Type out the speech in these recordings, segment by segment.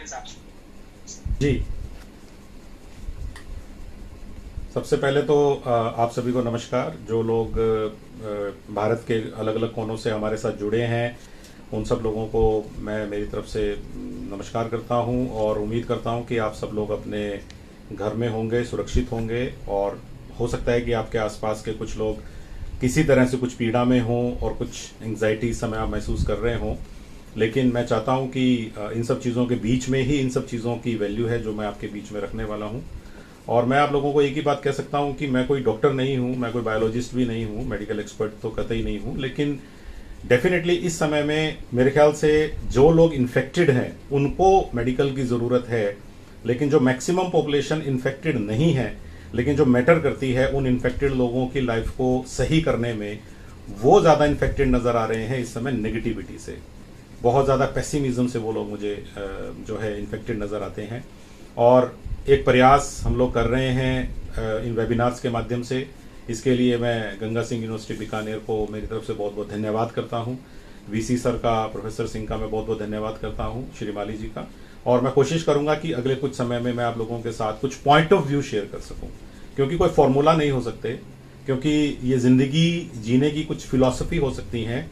Experience आप। जी। सबसे पहले तो आप सभी को नमस्कार। जो लोग भारत के अलग अलग कोनों से हमारे साथ जुड़े हैं, उन सब लोगों को मैं मेरी तरफ से नमस्कार करता हूं और उम्मीद करता हूं कि आप सब लोग अपने घर में होंगे, सुरक्षित होंगे। और हो सकता है कि आपके आसपास के कुछ लोग किसी तरह से कुछ पीड़ा में हों और कुछ एंग्जाइटी इस समय आप महसूस कर रहे हों। लेकिन मैं चाहता हूं कि इन सब चीज़ों के बीच में ही इन सब चीज़ों की वैल्यू है जो मैं आपके बीच में रखने वाला हूं। और मैं आप लोगों को एक ही बात कह सकता हूं कि मैं कोई डॉक्टर नहीं हूं, मैं कोई बायोलॉजिस्ट भी नहीं हूं, मेडिकल एक्सपर्ट तो कतई नहीं हूं। लेकिन डेफिनेटली इस समय में मेरे ख्याल से जो लोग इन्फेक्टेड हैं उनको मेडिकल की ज़रूरत है। लेकिन जो मैक्सिमम पॉपुलेशन इन्फेक्टेड नहीं है, लेकिन जो मैटर करती है उन इन्फेक्टेड लोगों की लाइफ को सही करने में, वो ज़्यादा इन्फेक्टेड नज़र आ रहे हैं इस समय नेगेटिविटी से। बहुत ज़्यादा पेसिमिज्म से वो लोग मुझे जो है इन्फेक्टेड नज़र आते हैं। और एक प्रयास हम लोग कर रहे हैं इन वेबिनार्स के माध्यम से। इसके लिए मैं गंगा सिंह यूनिवर्सिटी बीकानेर को मेरी तरफ से बहुत बहुत धन्यवाद करता हूँ। वीसी सर का, प्रोफेसर सिंह का मैं बहुत बहुत धन्यवाद करता हूँ, श्री माली जी का। और मैं कोशिश करूंगा कि अगले कुछ समय में मैं आप लोगों के साथ कुछ पॉइंट ऑफ व्यू शेयर कर सकूं, क्योंकि कोई फॉर्मूला नहीं हो सकते, क्योंकि ये ज़िंदगी जीने की कुछ फिलॉसफी हो सकती हैं।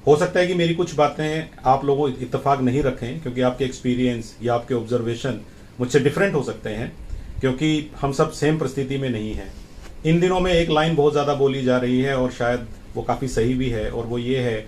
हो सकता है कि मेरी कुछ बातें आप लोगों इत्तेफाक नहीं रखें, क्योंकि आपके एक्सपीरियंस या आपके ऑब्जर्वेशन मुझसे डिफरेंट हो सकते हैं, क्योंकि हम सब सेम परिस्थिति में नहीं हैं। इन दिनों में एक लाइन बहुत ज़्यादा बोली जा रही है और शायद वो काफ़ी सही भी है, और वो ये है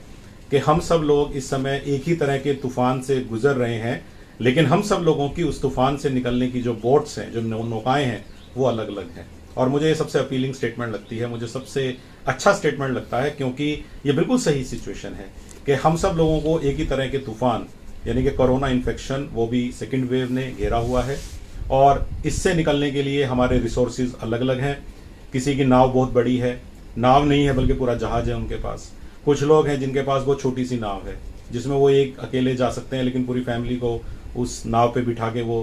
कि हम सब लोग इस समय एक ही तरह के तूफान से गुजर रहे हैं, लेकिन हम सब लोगों की उस तूफान से निकलने की जो बोट्स हैं, जो नौकाएं हैं, वो अलग अलग हैं। और मुझे ये सबसे अपीलिंग स्टेटमेंट लगती है, मुझे सबसे अच्छा स्टेटमेंट लगता है, क्योंकि ये बिल्कुल सही सिचुएशन है कि हम सब लोगों को एक ही तरह के तूफान, यानी कि कोरोना इन्फेक्शन, वो भी सेकेंड वेव ने घेरा हुआ है। और इससे निकलने के लिए हमारे रिसोर्सेज अलग अलग हैं। किसी की नाव बहुत बड़ी है, नाव नहीं है बल्कि पूरा जहाज है उनके पास। कुछ लोग हैं जिनके पास बहुत छोटी सी नाव है, जिसमें वो एक अकेले जा सकते हैं, लेकिन पूरी फैमिली को उस नाव पे बिठा के वो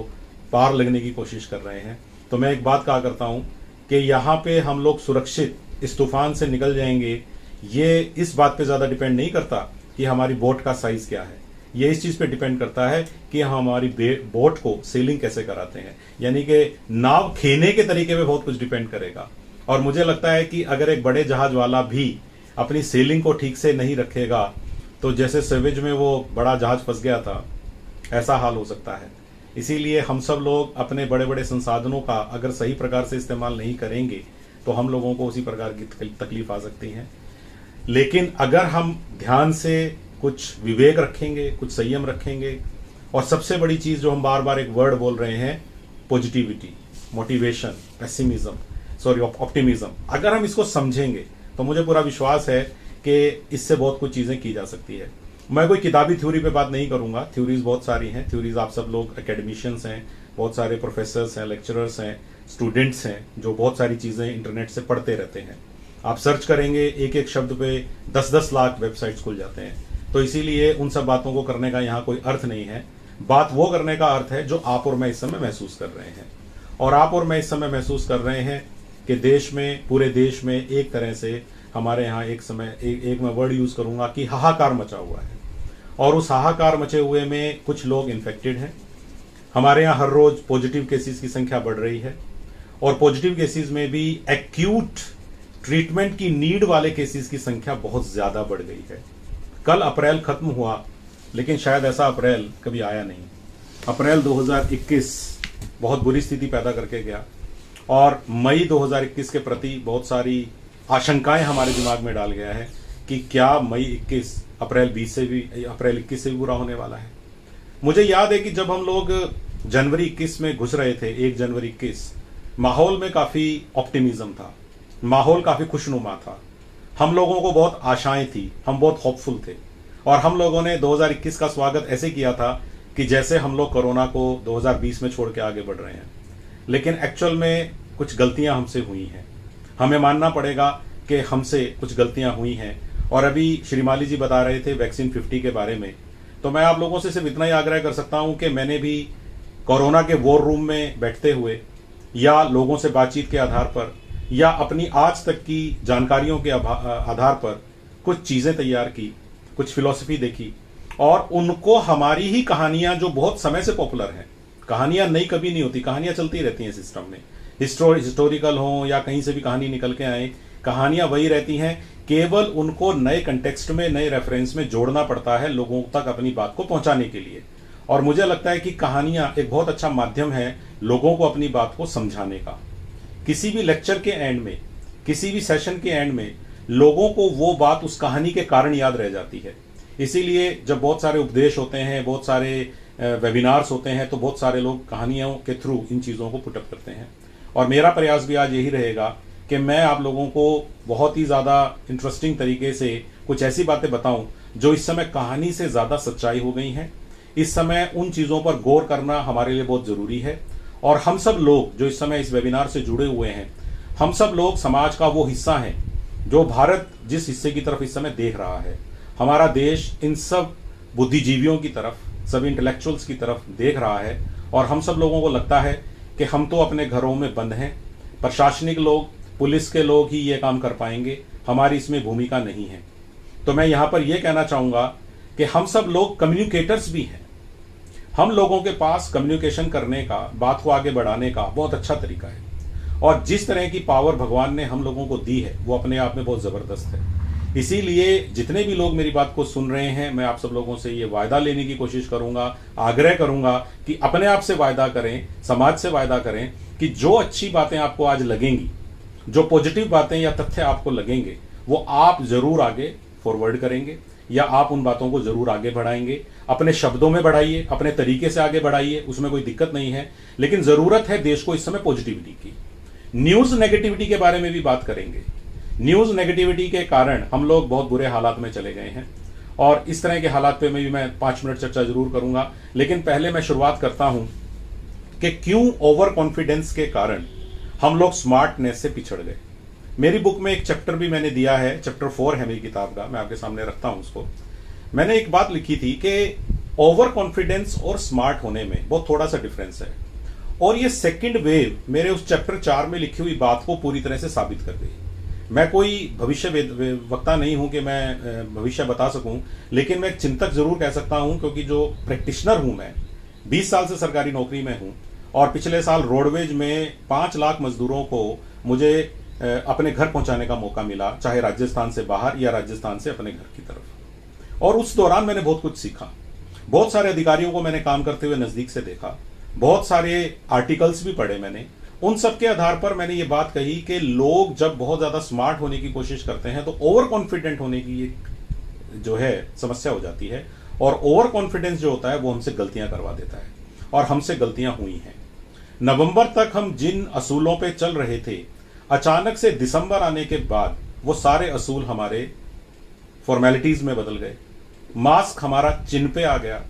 पार लगने की कोशिश कर रहे हैं। तो मैं एक बात कहा करता हूँ कि यहाँ पे हम लोग सुरक्षित इस तूफान से निकल जाएंगे, ये इस बात पे ज़्यादा डिपेंड नहीं करता कि हमारी बोट का साइज़ क्या है। ये इस चीज़ पे डिपेंड करता है कि हम हमारी बोट को सेलिंग कैसे कराते हैं, यानी कि नाव खेने के तरीके पे बहुत कुछ डिपेंड करेगा। और मुझे लगता है कि अगर एक बड़े जहाज वाला भी अपनी सेलिंग को ठीक से नहीं रखेगा, तो जैसे सेवेज में वो बड़ा जहाज फंस गया था, ऐसा हाल हो सकता है। इसीलिए हम सब लोग अपने बड़े बड़े संसाधनों का अगर सही प्रकार से इस्तेमाल नहीं करेंगे, तो हम लोगों को उसी प्रकार की तकलीफ आ सकती है। लेकिन अगर हम ध्यान से कुछ विवेक रखेंगे, कुछ संयम रखेंगे, और सबसे बड़ी चीज़ जो हम बार बार एक वर्ड बोल रहे हैं, positivity, motivation, pessimism, sorry optimism, अगर हम इसको समझेंगे तो मुझे पूरा विश्वास है कि इससे बहुत कुछ चीज़ें की जा सकती है। मैं कोई किताबी थ्योरी पे बात नहीं करूंगा, थ्योरीज बहुत सारी हैं। थ्योरीज आप सब लोग एकेडमिशियंस हैं, बहुत सारे प्रोफेसर्स हैं, लेक्चरर्स हैं, स्टूडेंट्स हैं, जो बहुत सारी चीज़ें इंटरनेट से पढ़ते रहते हैं। आप सर्च करेंगे, एक एक शब्द पे 10-10 लाख वेबसाइट्स खुल जाते हैं। तो इसीलिए उन सब बातों को करने का यहाँ कोई अर्थ नहीं है। बात वो करने का अर्थ है जो आप और मैं इस समय महसूस कर रहे हैं। और आप और मैं इस समय महसूस कर रहे हैं कि देश में, पूरे देश में एक तरह से हमारे यहाँ एक समय एक मैं वर्ड यूज़ करूँगा कि हाहाकार मचा हुआ है। और उस हाहाकार मचे हुए में कुछ लोग इन्फेक्टेड हैं। हमारे यहाँ हर रोज़ पॉजिटिव केसेस की संख्या बढ़ रही है, और पॉजिटिव केसेस में भी एक्यूट ट्रीटमेंट की नीड वाले केसेस की संख्या बहुत ज़्यादा बढ़ गई है। कल अप्रैल खत्म हुआ, लेकिन शायद ऐसा अप्रैल कभी आया नहीं। अप्रैल 2021 बहुत बुरी स्थिति पैदा करके गया, और मई 2021 के प्रति बहुत सारी आशंकाएं हमारे दिमाग में डाल गया है कि क्या मई 21 अप्रैल 21 से भी बुरा होने वाला है। मुझे याद है कि जब हम लोग जनवरी 21 में घुस रहे थे, 1 जनवरी 21, माहौल में काफ़ी ऑप्टिमिज्म था, माहौल काफ़ी खुशनुमा था, हम लोगों को बहुत आशाएं थी, हम बहुत होपफुल थे। और हम लोगों ने 2021 का स्वागत ऐसे किया था कि जैसे हम लोग कोरोना को 2020 में छोड़ के आगे बढ़ रहे हैं। लेकिन एक्चुअल में कुछ गलतियां हमसे हुई हैं, हमें मानना पड़ेगा कि हमसे कुछ गलतियां हुई हैं। और अभी श्रीमाली जी बता रहे थे वैक्सीन 50 के बारे में, तो मैं आप लोगों से सिर्फ इतना ही आग्रह कर सकता हूं कि मैंने भी कोरोना के वॉर रूम में बैठते हुए, या लोगों से बातचीत के आधार पर, या अपनी आज तक की जानकारियों के आधार पर कुछ चीज़ें तैयार की, कुछ फिलॉसफी देखी, और उनको हमारी ही कहानियां जो बहुत समय से पॉपुलर हैं, कहानियां नई कभी नहीं होती, कहानियां चलती रहती हैं सिस्टम में, हिस्टोरिकल हो या कहीं से भी कहानी निकल के आए, कहानियां वही रहती हैं। केवल उनको नए कंटेक्स्ट में, नए रेफरेंस में जोड़ना पड़ता है लोगों तक अपनी बात को पहुंचाने के लिए। और मुझे लगता है कि कहानियां एक बहुत अच्छा माध्यम है लोगों को अपनी बात को समझाने का। किसी भी लेक्चर के एंड में, किसी भी सेशन के एंड में लोगों को वो बात उस कहानी के कारण याद रह जाती है। इसीलिए जब बहुत सारे उपदेश होते हैं, बहुत सारे वेबिनार्स होते हैं, तो बहुत सारे लोग कहानियों के थ्रू इन चीज़ों को पुटअप करते हैं। और मेरा प्रयास भी आज यही रहेगा कि मैं आप लोगों को बहुत ही ज़्यादा इंटरेस्टिंग तरीके से कुछ ऐसी बातें बताऊं जो इस समय कहानी से ज़्यादा सच्चाई हो गई हैं। इस समय उन चीज़ों पर गौर करना हमारे लिए बहुत ज़रूरी है। और हम सब लोग जो इस समय इस वेबिनार से जुड़े हुए हैं, हम सब लोग समाज का वो हिस्सा हैं जो भारत जिस हिस्से की तरफ इस समय देख रहा है, हमारा देश इन सब बुद्धिजीवियों की तरफ, सभी इंटेलेक्चुअल्स की तरफ देख रहा है। और हम सब लोगों को लगता है कि हम तो अपने घरों में बंद हैं, प्रशासनिक लोग, पुलिस के लोग ही ये काम कर पाएंगे, हमारी इसमें भूमिका नहीं है। तो मैं यहाँ पर यह कहना चाहूँगा कि हम सब लोग कम्युनिकेटर्स भी हैं। हम लोगों के पास कम्युनिकेशन करने का, बात को आगे बढ़ाने का बहुत अच्छा तरीका है। और जिस तरह की पावर भगवान ने हम लोगों को दी है वो अपने आप में बहुत ज़बरदस्त है। इसीलिए जितने भी लोग मेरी बात को सुन रहे हैं, मैं आप सब लोगों से ये वायदा लेने की कोशिश करूंगा, आग्रह करूंगा कि अपने आप से वायदा करें, समाज से वायदा करें कि जो अच्छी बातें आपको आज लगेंगी, जो पॉजिटिव बातें या तथ्य आपको लगेंगे, वो आप जरूर आगे फॉरवर्ड करेंगे या आप उन बातों को जरूर आगे बढ़ाएंगे। अपने शब्दों में बढ़ाइए, अपने तरीके से आगे बढ़ाइए, उसमें कोई दिक्कत नहीं है। लेकिन जरूरत है देश को इस समय पॉजिटिविटी की। न्यूज नेगेटिविटी के बारे में भी बात करेंगे। न्यूज नेगेटिविटी के कारण हम लोग बहुत बुरे हालात में चले गए हैं और इस तरह के हालात पे मैं 5 मिनट चर्चा जरूर करूंगा। लेकिन पहले मैं शुरुआत करता हूं कि क्यों ओवर कॉन्फिडेंस के कारण हम लोग स्मार्टनेस से पिछड़ गए। मेरी बुक में एक चैप्टर भी मैंने दिया है, चैप्टर 4 है मेरी किताब का, मैं आपके सामने रखता हूं उसको। मैंने एक बात लिखी थी कि ओवर कॉन्फिडेंस और स्मार्ट होने में बहुत थोड़ा सा डिफरेंस है। और ये सेकंड वेव मेरे उस चैप्टर 4 में लिखी हुई बात को पूरी तरह से साबित कर गई। मैं कोई भविष्य वक्ता नहीं हूं कि मैं भविष्य बता सकूं, लेकिन मैं एक चिंतक जरूर कह सकता हूं, क्योंकि जो प्रैक्टिशनर हूं मैं 20 साल से सरकारी नौकरी में हूं और पिछले साल रोडवेज में 5 लाख मजदूरों को मुझे अपने घर पहुंचाने का मौका मिला, चाहे राजस्थान से बाहर या राजस्थान से अपने घर की तरफ। और उस दौरान मैंने बहुत कुछ सीखा। बहुत सारे अधिकारियों को मैंने काम करते हुए नजदीक से देखा, बहुत सारे आर्टिकल्स भी पढ़े मैंने। उन सब के आधार पर मैंने ये बात कही कि लोग जब बहुत ज्यादा स्मार्ट होने की कोशिश करते हैं तो ओवर कॉन्फिडेंट होने की एक जो है समस्या हो जाती है। और ओवर कॉन्फिडेंस जो होता है वो हमसे गलतियां करवा देता है, और हमसे गलतियां हुई हैं। नवंबर तक हम जिन असूलों पे चल रहे थे, अचानक से दिसंबर आने के बाद वो सारे असूल हमारे फॉर्मेलिटीज में बदल गए। मास्क हमारा चिन्ह पे आ गया,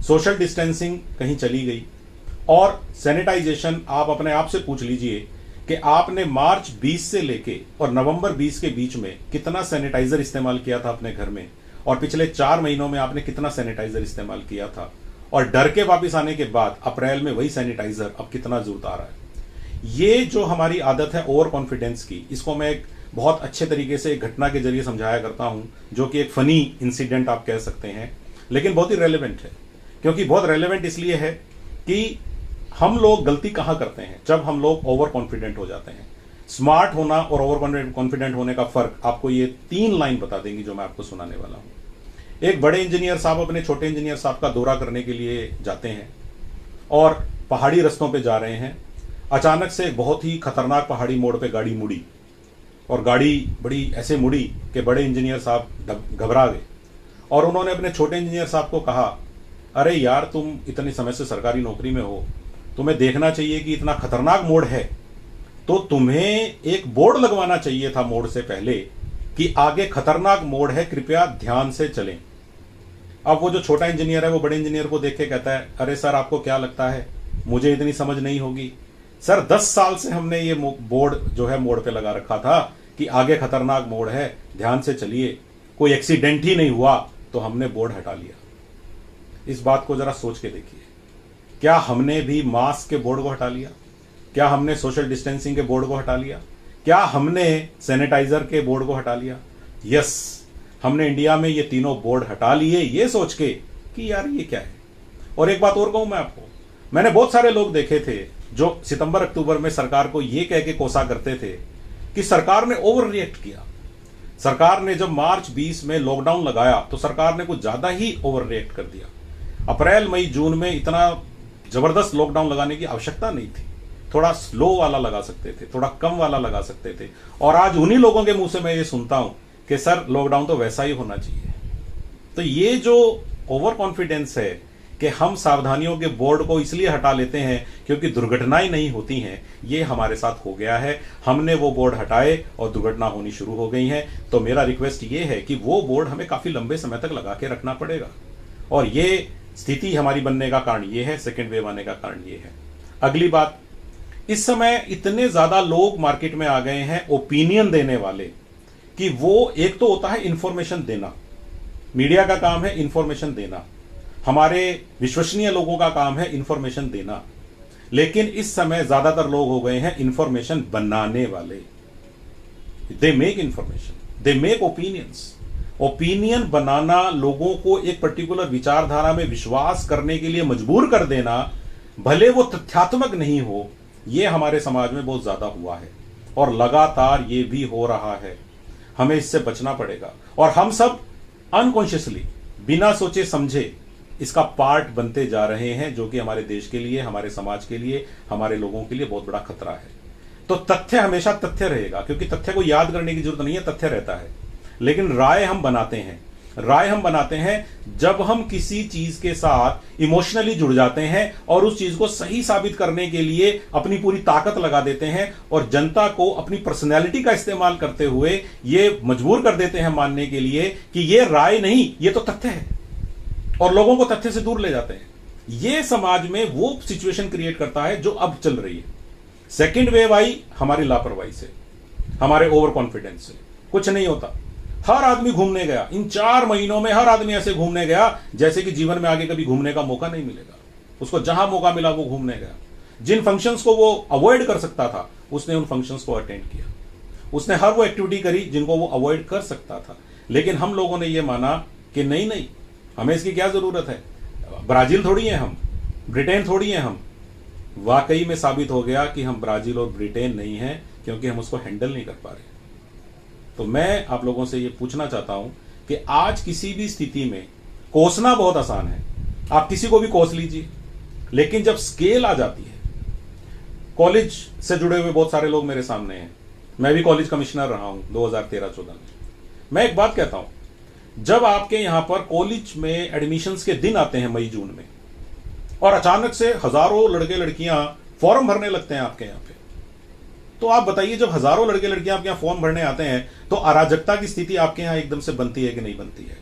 सोशल डिस्टेंसिंग कहीं चली गई, और सैनिटाइजेशन आप अपने आप से पूछ लीजिए कि आपने मार्च 20 से लेके और नवंबर 20 के बीच में कितना सैनिटाइजर इस्तेमाल किया था अपने घर में, और पिछले 4 महीनों में आपने कितना सैनिटाइजर इस्तेमाल किया था, और डर के वापस आने के बाद अप्रैल में वही सैनिटाइजर अब कितना जरूरत आ रहा है। ये जो हमारी आदत है ओवर कॉन्फिडेंस की, इसको मैं एक बहुत अच्छे तरीके से एक घटना के जरिए समझाया करता हूं, जो कि एक फनी इंसिडेंट आप कह सकते हैं, लेकिन बहुत ही रेलेवेंट है। क्योंकि बहुत रेलेवेंट इसलिए है कि हम लोग गलती कहां करते हैं, जब हम लोग ओवर कॉन्फिडेंट हो जाते हैं। स्मार्ट होना और ओवर कॉन्फिडेंट होने का फर्क आपको ये 3 लाइन बता देंगी जो मैं आपको सुनाने वाला हूं। एक बड़े इंजीनियर साहब अपने छोटे इंजीनियर साहब का दौरा करने के लिए जाते हैं और पहाड़ी रस्तों पे जा रहे हैं। अचानक से बहुत ही खतरनाक पहाड़ी मोड़ पे गाड़ी मुड़ी, और गाड़ी बड़ी ऐसे मुड़ी कि बड़े इंजीनियर साहब घबरा गए, और उन्होंने अपने छोटे इंजीनियर साहब को कहा, अरे यार तुम इतने समय से सरकारी नौकरी में हो, तुम्हें देखना चाहिए कि इतना खतरनाक मोड़ है, तो तुम्हें एक बोर्ड लगवाना चाहिए था मोड़ से पहले कि आगे खतरनाक मोड़ है, कृपया ध्यान से चलें। अब वो जो छोटा इंजीनियर है वो बड़े इंजीनियर को देख के कहता है, अरे सर आपको क्या लगता है मुझे इतनी समझ नहीं होगी? सर 10 साल से हमने ये बोर्ड जो है मोड़ पे लगा रखा था कि आगे खतरनाक मोड़ है, ध्यान से चलिए, कोई एक्सीडेंट ही नहीं हुआ तो हमने बोर्ड हटा लिया। इस बात को जरा सोच के देखिए, क्या हमने भी मास्क के बोर्ड को हटा लिया? क्या हमने सोशल डिस्टेंसिंग के बोर्ड को हटा लिया? क्या हमने सैनिटाइजर के बोर्ड को हटा लिया? यस, हमने इंडिया में ये तीनों बोर्ड हटा लिए ये सोच के कि यार ये क्या है। और एक बात और कहूं मैं आपको, मैंने बहुत सारे लोग देखे थे जो सितंबर अक्टूबर में सरकार को ये कह के कोसा करते थे कि सरकार ने ओवर रिएक्ट किया। सरकार ने जब मार्च 20 में लॉकडाउन लगाया तो सरकार ने कुछ ज्यादा ही ओवर रिएक्ट कर दिया। अप्रैल मई जून में इतना जबरदस्त लॉकडाउन लगाने की आवश्यकता नहीं थी, थोड़ा स्लो वाला लगा सकते थे, थोड़ा कम वाला लगा सकते थे। और आज उन्हीं लोगों के मुंह से मैं ये सुनता हूं कि सर लॉकडाउन तो वैसा ही होना चाहिए। तो ये जो ओवर कॉन्फिडेंस है कि हम सावधानियों के बोर्ड को इसलिए हटा लेते हैं क्योंकि दुर्घटनाएं नहीं होती हैं, ये हमारे साथ हो गया है। हमने वो बोर्ड हटाए और दुर्घटना होनी शुरू हो गई है। तो मेरा रिक्वेस्ट ये है कि वो बोर्ड हमें काफी लंबे समय तक लगा के रखना पड़ेगा। और ये स्थिति हमारी बनने का कारण ये है, सेकेंड वेव आने का कारण ये है। अगली बात, इस समय इतने ज्यादा लोग मार्केट में आ गए हैं ओपिनियन देने वाले कि वो एक तो होता है इंफॉर्मेशन देना, मीडिया का काम है इंफॉर्मेशन देना, हमारे विश्वसनीय लोगों का काम है इंफॉर्मेशन देना, लेकिन इस समय ज्यादातर लोग हो गए हैं इंफॉर्मेशन बनाने वाले। They make information, they make opinions. Opinion बनाना, लोगों को एक पर्टिकुलर विचारधारा में विश्वास करने के लिए मजबूर कर देना, भले वो तथ्यात्मक नहीं हो, ये हमारे समाज में बहुत ज्यादा हुआ है और लगातार ये भी हो रहा है। हमें इससे बचना पड़ेगा और हम सब अनकॉन्शियसली, बिना सोचे समझे इसका पार्ट बनते जा रहे हैं, जो कि हमारे देश के लिए, हमारे समाज के लिए, हमारे लोगों के लिए बहुत बड़ा खतरा है। तो तथ्य हमेशा तथ्य रहेगा, क्योंकि तथ्य को याद करने की जरूरत नहीं है, तथ्य रहता है। लेकिन राय हम बनाते हैं, राय हम बनाते हैं जब हम किसी चीज के साथ इमोशनली जुड़ जाते हैं और उस चीज को सही साबित करने के लिए अपनी पूरी ताकत लगा देते हैं और जनता को अपनी पर्सनैलिटी का इस्तेमाल करते हुए ये मजबूर कर देते हैं मानने के लिए कि ये राय नहीं, ये तो तथ्य है, और लोगों को तथ्य से दूर ले जाते हैं। ये समाज में वो सिचुएशन क्रिएट करता है जो अब चल रही है। सेकेंड वेव आई हमारी लापरवाही से, हमारे ओवर कॉन्फिडेंस से। कुछ नहीं होता, हर आदमी घूमने गया, इन 4 महीनों में हर आदमी ऐसे घूमने गया जैसे कि जीवन में आगे कभी घूमने का मौका नहीं मिलेगा। उसको जहां मौका मिला वो घूमने गया। जिन फंक्शंस को वो अवॉइड कर सकता था उसने उन फंक्शंस को अटेंड किया, उसने हर वो एक्टिविटी करी जिनको वो अवॉइड कर सकता था। लेकिन हम लोगों ने ये माना कि नहीं नहीं, हमें इसकी क्या जरूरत है, ब्राजील थोड़ी है हम, ब्रिटेन थोड़ी है हम। वाकई में साबित हो गया कि हम ब्राजील और ब्रिटेन नहीं है, क्योंकि हम उसको हैंडल नहीं कर पा रहे। तो मैं आप लोगों से ये पूछना चाहता हूं कि आज किसी भी स्थिति में कोसना बहुत आसान है, आप किसी को भी कोस लीजिए, लेकिन जब स्केल आ जाती है, कॉलेज से जुड़े हुए बहुत सारे लोग मेरे सामने हैं, मैं भी कॉलेज कमिश्नर रहा हूं 2013-14 में। मैं एक बात कहता हूं, जब आपके यहां पर कॉलेज में एडमिशंस के दिन आते हैं मई जून में, और अचानक से हजारों लड़के लड़कियां फॉर्म भरने लगते हैं आपके यहां पे, तो आप बताइए, जब हजारों लड़के लड़कियां आपके यहां फॉर्म भरने आते हैं तो अराजकता की स्थिति आपके यहां एकदम से बनती है कि नहीं बनती है?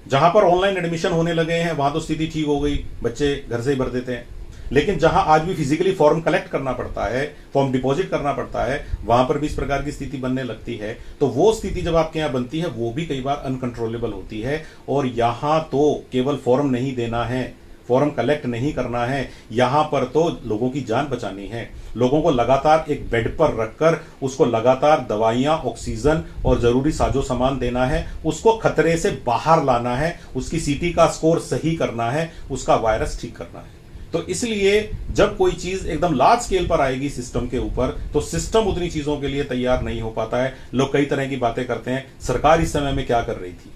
जहां पर ऑनलाइन एडमिशन होने लगे हैं वहां तो स्थिति ठीक हो गई, बच्चे घर से ही भर देते हैं। लेकिन जहां आज भी फिजिकली फॉर्म कलेक्ट करना पड़ता है, फॉर्म डिपॉजिट करना पड़ता है, वहां पर भी इस प्रकार की स्थिति बनने लगती है। तो वो स्थिति जब आपके यहां बनती है वो भी कई बार अनकंट्रोलेबल होती है। और यहां तो केवल फॉर्म नहीं देना है, फॉर्म कलेक्ट नहीं करना है, यहां पर तो लोगों की जान बचानी है। लोगों को लगातार एक बेड पर रखकर उसको लगातार दवाइयां, ऑक्सीजन और जरूरी साजो सामान देना है, उसको खतरे से बाहर लाना है, उसकी सीटी का स्कोर सही करना है, उसका वायरस ठीक करना है। तो इसलिए जब कोई चीज एकदम लार्ज स्केल पर आएगी सिस्टम के ऊपर, तो सिस्टम उतनी चीजों के लिए तैयार नहीं हो पाता है। लोग कई तरह की बातें करते हैं, सरकार इस समय में क्या कर रही थी।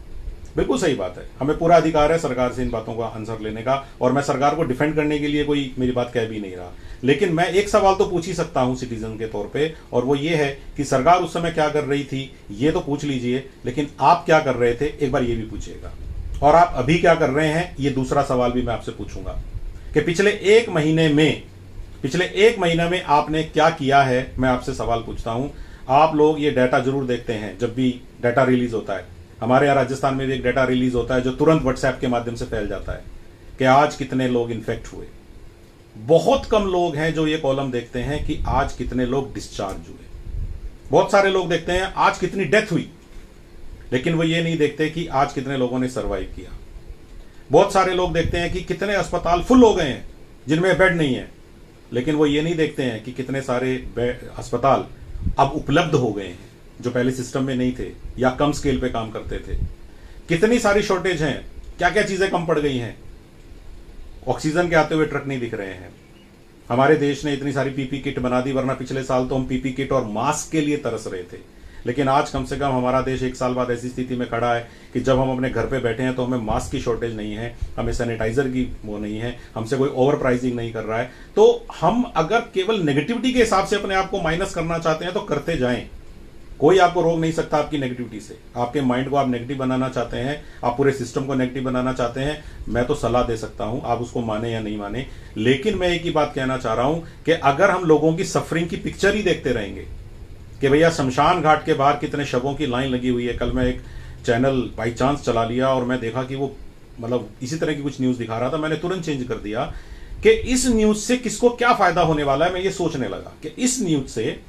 बिल्कुल सही बात है, हमें पूरा अधिकार है सरकार से इन बातों का आंसर लेने का, और मैं सरकार को डिफेंड करने के लिए कोई मेरी बात कह भी नहीं रहा। लेकिन मैं एक सवाल तो पूछ ही सकता हूं सिटीजन के तौर पे, और वो ये है कि सरकार उस समय क्या कर रही थी ये तो पूछ लीजिए, लेकिन आप क्या कर रहे थे एक बार ये भी पूछिएगा। और आप अभी क्या कर रहे हैं ये दूसरा सवाल भी मैं आपसे पूछूंगा कि पिछले एक महीने में आपने क्या किया है। मैं आपसे सवाल पूछता हूं, आप लोग ये डाटा जरूर देखते हैं जब भी डाटा रिलीज होता है। हमारे यहाँ राजस्थान में भी एक डाटा रिलीज होता है जो तुरंत व्हाट्सएप के माध्यम से फैल जाता है कि आज कितने लोग इन्फेक्ट हुए। बहुत कम लोग हैं जो ये कॉलम देखते हैं कि आज कितने लोग डिस्चार्ज हुए। बहुत सारे लोग देखते हैं आज कितनी डेथ हुई, लेकिन वो ये नहीं देखते कि आज कितने लोगों ने सर्वाइव किया। बहुत सारे लोग देखते हैं कि कितने अस्पताल फुल हो गए हैं जिनमें बेड नहीं है, लेकिन वो ये नहीं देखते हैं कि कितने सारे अस्पताल अब उपलब्ध हो गए हैं जो पहले सिस्टम में नहीं थे या कम स्केल पे काम करते थे। कितनी सारी शॉर्टेज हैं, क्या क्या चीजें कम पड़ गई हैं। ऑक्सीजन के आते हुए ट्रक नहीं दिख रहे हैं। हमारे देश ने इतनी सारी पीपी किट बना दी, वरना पिछले साल तो हम पीपी किट और मास्क के लिए तरस रहे थे। लेकिन आज कम से कम हमारा देश एक साल बाद ऐसी स्थिति में खड़ा है कि जब हम अपने घर पे बैठे हैं तो हमें मास्क की शॉर्टेज नहीं है, हमें सैनिटाइजर की वो नहीं है, हमसे कोई ओवर प्राइसिंग नहीं कर रहा है। तो हम अगर केवल नेगेटिविटी के हिसाब से अपने आप को माइनस करना चाहते हैं तो करते जाएं, कोई आपको रोक नहीं सकता आपकी नेगेटिविटी से। आपके माइंड को आप नेगेटिव बनाना चाहते हैं, आप पूरे सिस्टम को नेगेटिव बनाना चाहते हैं, मैं तो सलाह दे सकता हूं, आप उसको माने या नहीं माने। लेकिन मैं एक ही बात कहना चाह रहा हूं कि अगर हम लोगों की सफरिंग की पिक्चर ही देखते रहेंगे कि भैया शमशान घाट के बाहर कितने शवों की लाइन लगी हुई है। कल मैं एक चैनल बाई चांस चला लिया और मैं देखा कि वो मतलब इसी तरह की कुछ न्यूज दिखा रहा था। मैंने तुरंत चेंज कर दिया कि इस न्यूज से किसको क्या फायदा होने वाला है। मैं ये सोचने लगा कि इस न्यूज से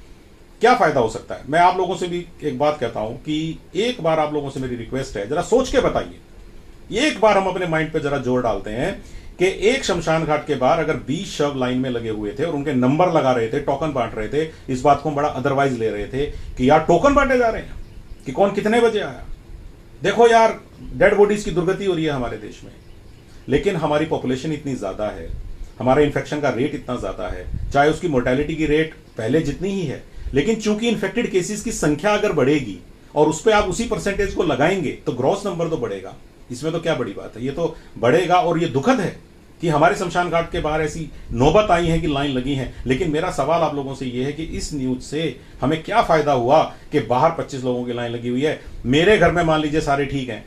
क्या फायदा हो सकता है। मैं आप लोगों से भी एक बात कहता हूं कि एक बार आप लोगों से मेरी रिक्वेस्ट है, जरा सोच के बताइए। एक बार हम अपने माइंड पे जरा जोर डालते हैं कि एक शमशान घाट के बाहर अगर 20 शव लाइन में लगे हुए थे और उनके नंबर लगा रहे थे, टोकन बांट रहे थे, इस बात को हम बड़ा अदरवाइज ले रहे थे कि यार टोकन बांटे जा रहे हैं कि कौन कितने बजे आया। देखो यार, डेड बॉडीज की दुर्गति हो रही है हमारे देश में, लेकिन हमारी पॉपुलेशन इतनी ज्यादा है, हमारा इन्फेक्शन का रेट इतना ज्यादा है, चाहे उसकी मोर्टेलिटी की रेट पहले जितनी ही है, लेकिन चूंकि इन्फेक्टेड केसेस की संख्या अगर बढ़ेगी और उस पर आप उसी परसेंटेज को लगाएंगे तो ग्रॉस नंबर तो बढ़ेगा। इसमें तो क्या बड़ी बात है, ये तो बढ़ेगा। और ये दुखद है कि हमारे शमशान घाट के बाहर ऐसी नौबत आई है कि लाइन लगी है। लेकिन मेरा सवाल आप लोगों से यह है कि इस न्यूज से हमें क्या फायदा हुआ कि बाहर 25 लोगों की लाइन लगी हुई है। मेरे घर में मान लीजिए सारे ठीक हैं,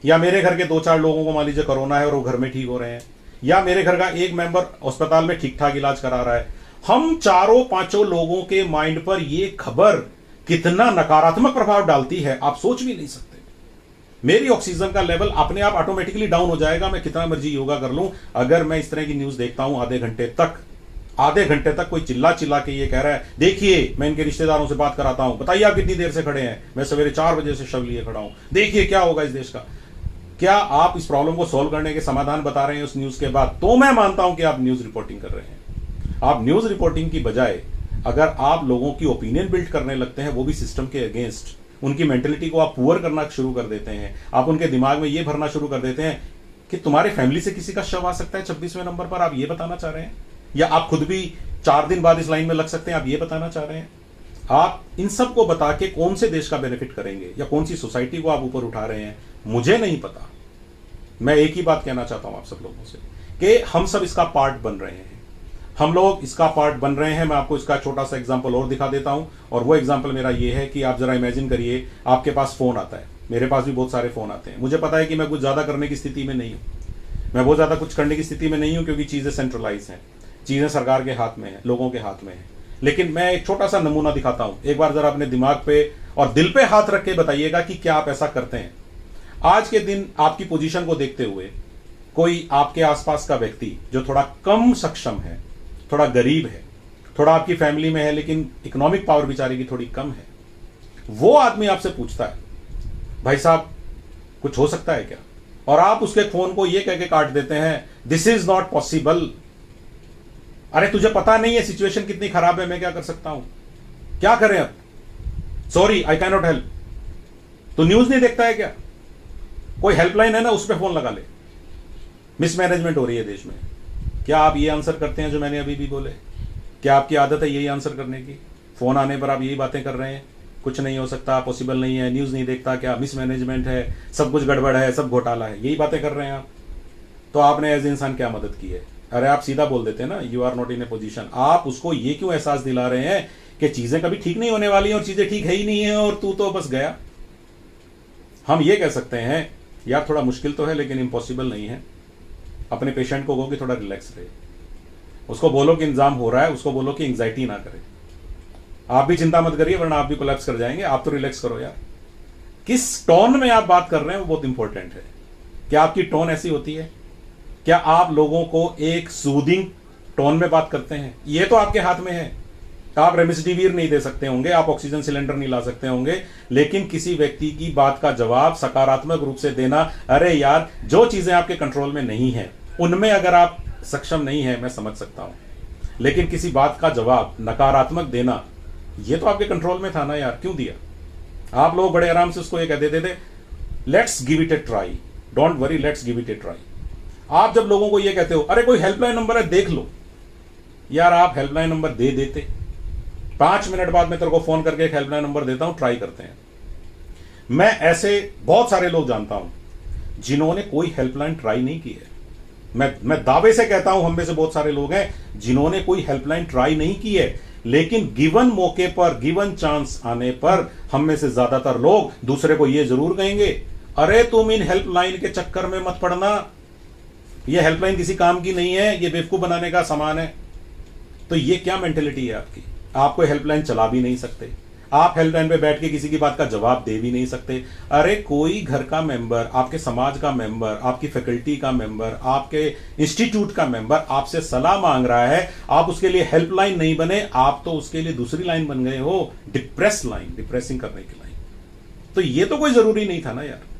या मेरे घर के 2-4 लोगों को मान लीजिए कोरोना है और वो घर में ठीक हो रहे हैं, या मेरे घर का एक मेंबर अस्पताल में ठीक ठाक इलाज करा रहा है। हम 4-5 लोगों के माइंड पर यह खबर कितना नकारात्मक प्रभाव डालती है आप सोच भी नहीं सकते। मेरी ऑक्सीजन का लेवल अपने आप ऑटोमेटिकली डाउन हो जाएगा, मैं कितना मर्जी योगा कर लूं, अगर मैं इस तरह की न्यूज देखता हूं आधे घंटे तक कोई चिल्ला चिल्ला के ये कह रहा है, देखिए मैं इनके रिश्तेदारों से बात कराता हूं, बताइए आप कितनी देर से खड़े हैं, मैं सवेरे 4 बजे से शव लिए खड़ा हूं, देखिए क्या होगा इस देश का। क्या आप इस प्रॉब्लम को सॉल्व करने के समाधान बता रहे हैं उस न्यूज के बाद? तो मैं मानता हूं कि आप न्यूज रिपोर्टिंग कर रहे हैं। आप न्यूज रिपोर्टिंग की बजाय अगर आप लोगों की ओपिनियन बिल्ड करने लगते हैं, वो भी सिस्टम के अगेंस्ट, उनकी मेंटेलिटी को आप पुअर करना शुरू कर देते हैं, आप उनके दिमाग में ये भरना शुरू कर देते हैं कि तुम्हारे फैमिली से किसी का शव आ सकता है 26वें नंबर पर, आप ये बताना चाह रहे हैं, या आप खुद भी 4 दिन बाद इस लाइन में लग सकते हैं, आप ये बताना चाह रहे हैं। आप इन सब को बता के कौन से देश का बेनिफिट करेंगे या कौन सी सोसाइटी को आप ऊपर उठा रहे हैं, मुझे नहीं पता। मैं एक ही बात कहना चाहता हूं आप सब लोगों से कि हम सब इसका पार्ट बन रहे हैं, हम लोग इसका पार्ट बन रहे हैं। मैं आपको इसका छोटा सा एग्जांपल और दिखा देता हूं, और वो एग्जांपल मेरा ये है कि आप जरा इमेजिन करिए, आपके पास फोन आता है, मेरे पास भी बहुत सारे फोन आते हैं। मुझे पता है कि मैं कुछ ज्यादा करने की स्थिति में नहीं हूं, मैं बहुत ज्यादा कुछ करने की स्थिति में नहीं हूं, क्योंकि चीजें सेंट्रलाइज हैं, चीजें सरकार के हाथ में है, लोगों के हाथ में है। लेकिन मैं एक छोटा सा नमूना दिखाता हूं, एक बार जरा अपने दिमाग पे और दिल पे हाथ रख के बताइएगा कि क्या आप ऐसा करते हैं। आज के दिन आपकी पोजीशन को देखते हुए कोई आपके आसपास का व्यक्ति जो थोड़ा कम सक्षम है, थोड़ा गरीब है, थोड़ा आपकी फैमिली में है, लेकिन इकोनॉमिक पावर बेचारे की थोड़ी कम है, वो आदमी आपसे पूछता है, भाई साहब कुछ हो सकता है क्या? और आप उसके फोन को ये कह के काट देते हैं, दिस इज नॉट पॉसिबल। अरे तुझे पता नहीं है सिचुएशन कितनी खराब है, मैं क्या कर सकता हूं, क्या करें अब, sorry I can not help. तो न्यूज नहीं देखता है क्या? कोई हेल्पलाइन है ना, उस पर फोन लगा ले। मिसमैनेजमेंट हो रही है देश में। क्या आप ये आंसर करते हैं जो मैंने अभी भी बोले? क्या आपकी आदत है यही आंसर करने की? फोन आने पर आप यही बातें कर रहे हैं, कुछ नहीं हो सकता, पॉसिबल नहीं है, न्यूज नहीं देखता, क्या मिसमैनेजमेंट है, सब कुछ गड़बड़ है, सब घोटाला है, यही बातें कर रहे हैं आप। तो आपने एज इंसान क्या मदद की है? अरे आप सीधा बोल देते हैं ना, you are not in a position. आप उसको ये क्यों एहसास दिला रहे हैं कि चीजें कभी ठीक नहीं होने वाली और चीजें ठीक है ही नहीं है और तू तो बस गया। हम ये कह सकते हैं यार थोड़ा मुश्किल तो है लेकिन इम्पॉसिबल नहीं है। अपने पेशेंट को कहो कि थोड़ा रिलैक्स रहे, उसको बोलो कि इंतजाम हो रहा है, उसको बोलो कि एंग्जाइटी ना करे। आप भी चिंता मत करिए वरना आप भी कोलैप्स कर जाएंगे, आप तो रिलैक्स करो यार। किस टोन में आप बात कर रहे हैं वो बहुत इंपॉर्टेंट है। क्या आपकी टोन ऐसी होती है? क्या आप लोगों को एक सूदिंग टोन में बात करते हैं? ये तो आपके हाथ में है। आप रेमडेसिविर नहीं दे सकते होंगे, आप ऑक्सीजन सिलेंडर नहीं ला सकते होंगे, लेकिन किसी व्यक्ति की बात का जवाब सकारात्मक रूप से देना, अरे यार जो चीजें आपके कंट्रोल में नहीं है उनमें अगर आप सक्षम नहीं है मैं समझ सकता हूं, लेकिन किसी बात का जवाब नकारात्मक देना ये तो आपके कंट्रोल में था ना यार, क्यों दिया? आप लोग बड़े आराम से उसको ये कह देते थे let's give it A try, don't worry, let's give it A try. आप जब लोगों को ये कहते हो अरे कोई हेल्पलाइन नंबर है देख लो, यार आप हेल्पलाइन नंबर दे देते, 5 मिनट बाद मैं तेरे को फोन करके एक हेल्पलाइन नंबर देता हूं, ट्राई करते हैं। मैं ऐसे बहुत सारे लोग जानता हूं जिन्होंने कोई हेल्पलाइन ट्राई नहीं की है। मैं दावे से कहता हूं हम में से बहुत सारे लोग हैं जिन्होंने कोई हेल्पलाइन ट्राई नहीं की है, लेकिन गिवन मौके पर, गिवन चांस आने पर हम में से ज्यादातर लोग दूसरे को यह जरूर कहेंगे अरे तुम इन हेल्पलाइन के चक्कर में मत पड़ना, यह हेल्पलाइन किसी काम की नहीं है, यह बेवकूफ बनाने का सामान है। तो यह क्या मेंटेलिटी है आपकी? आपको हेल्पलाइन चला भी नहीं सकते, आप हेल्पलाइन पे बैठ के किसी की बात का जवाब दे भी नहीं सकते। अरे कोई घर का मेंबर, आपके समाज का मेंबर, आपकी फैकल्टी का मेंबर, आपके इंस्टीट्यूट का मेंबर आपसे सलाह मांग रहा है, आप उसके लिए हेल्पलाइन नहीं बने, आप तो उसके लिए दूसरी लाइन बन गए हो, डिप्रेस लाइन, डिप्रेसिंग करने की लाइन। तो ये तो कोई जरूरी नहीं था ना यार।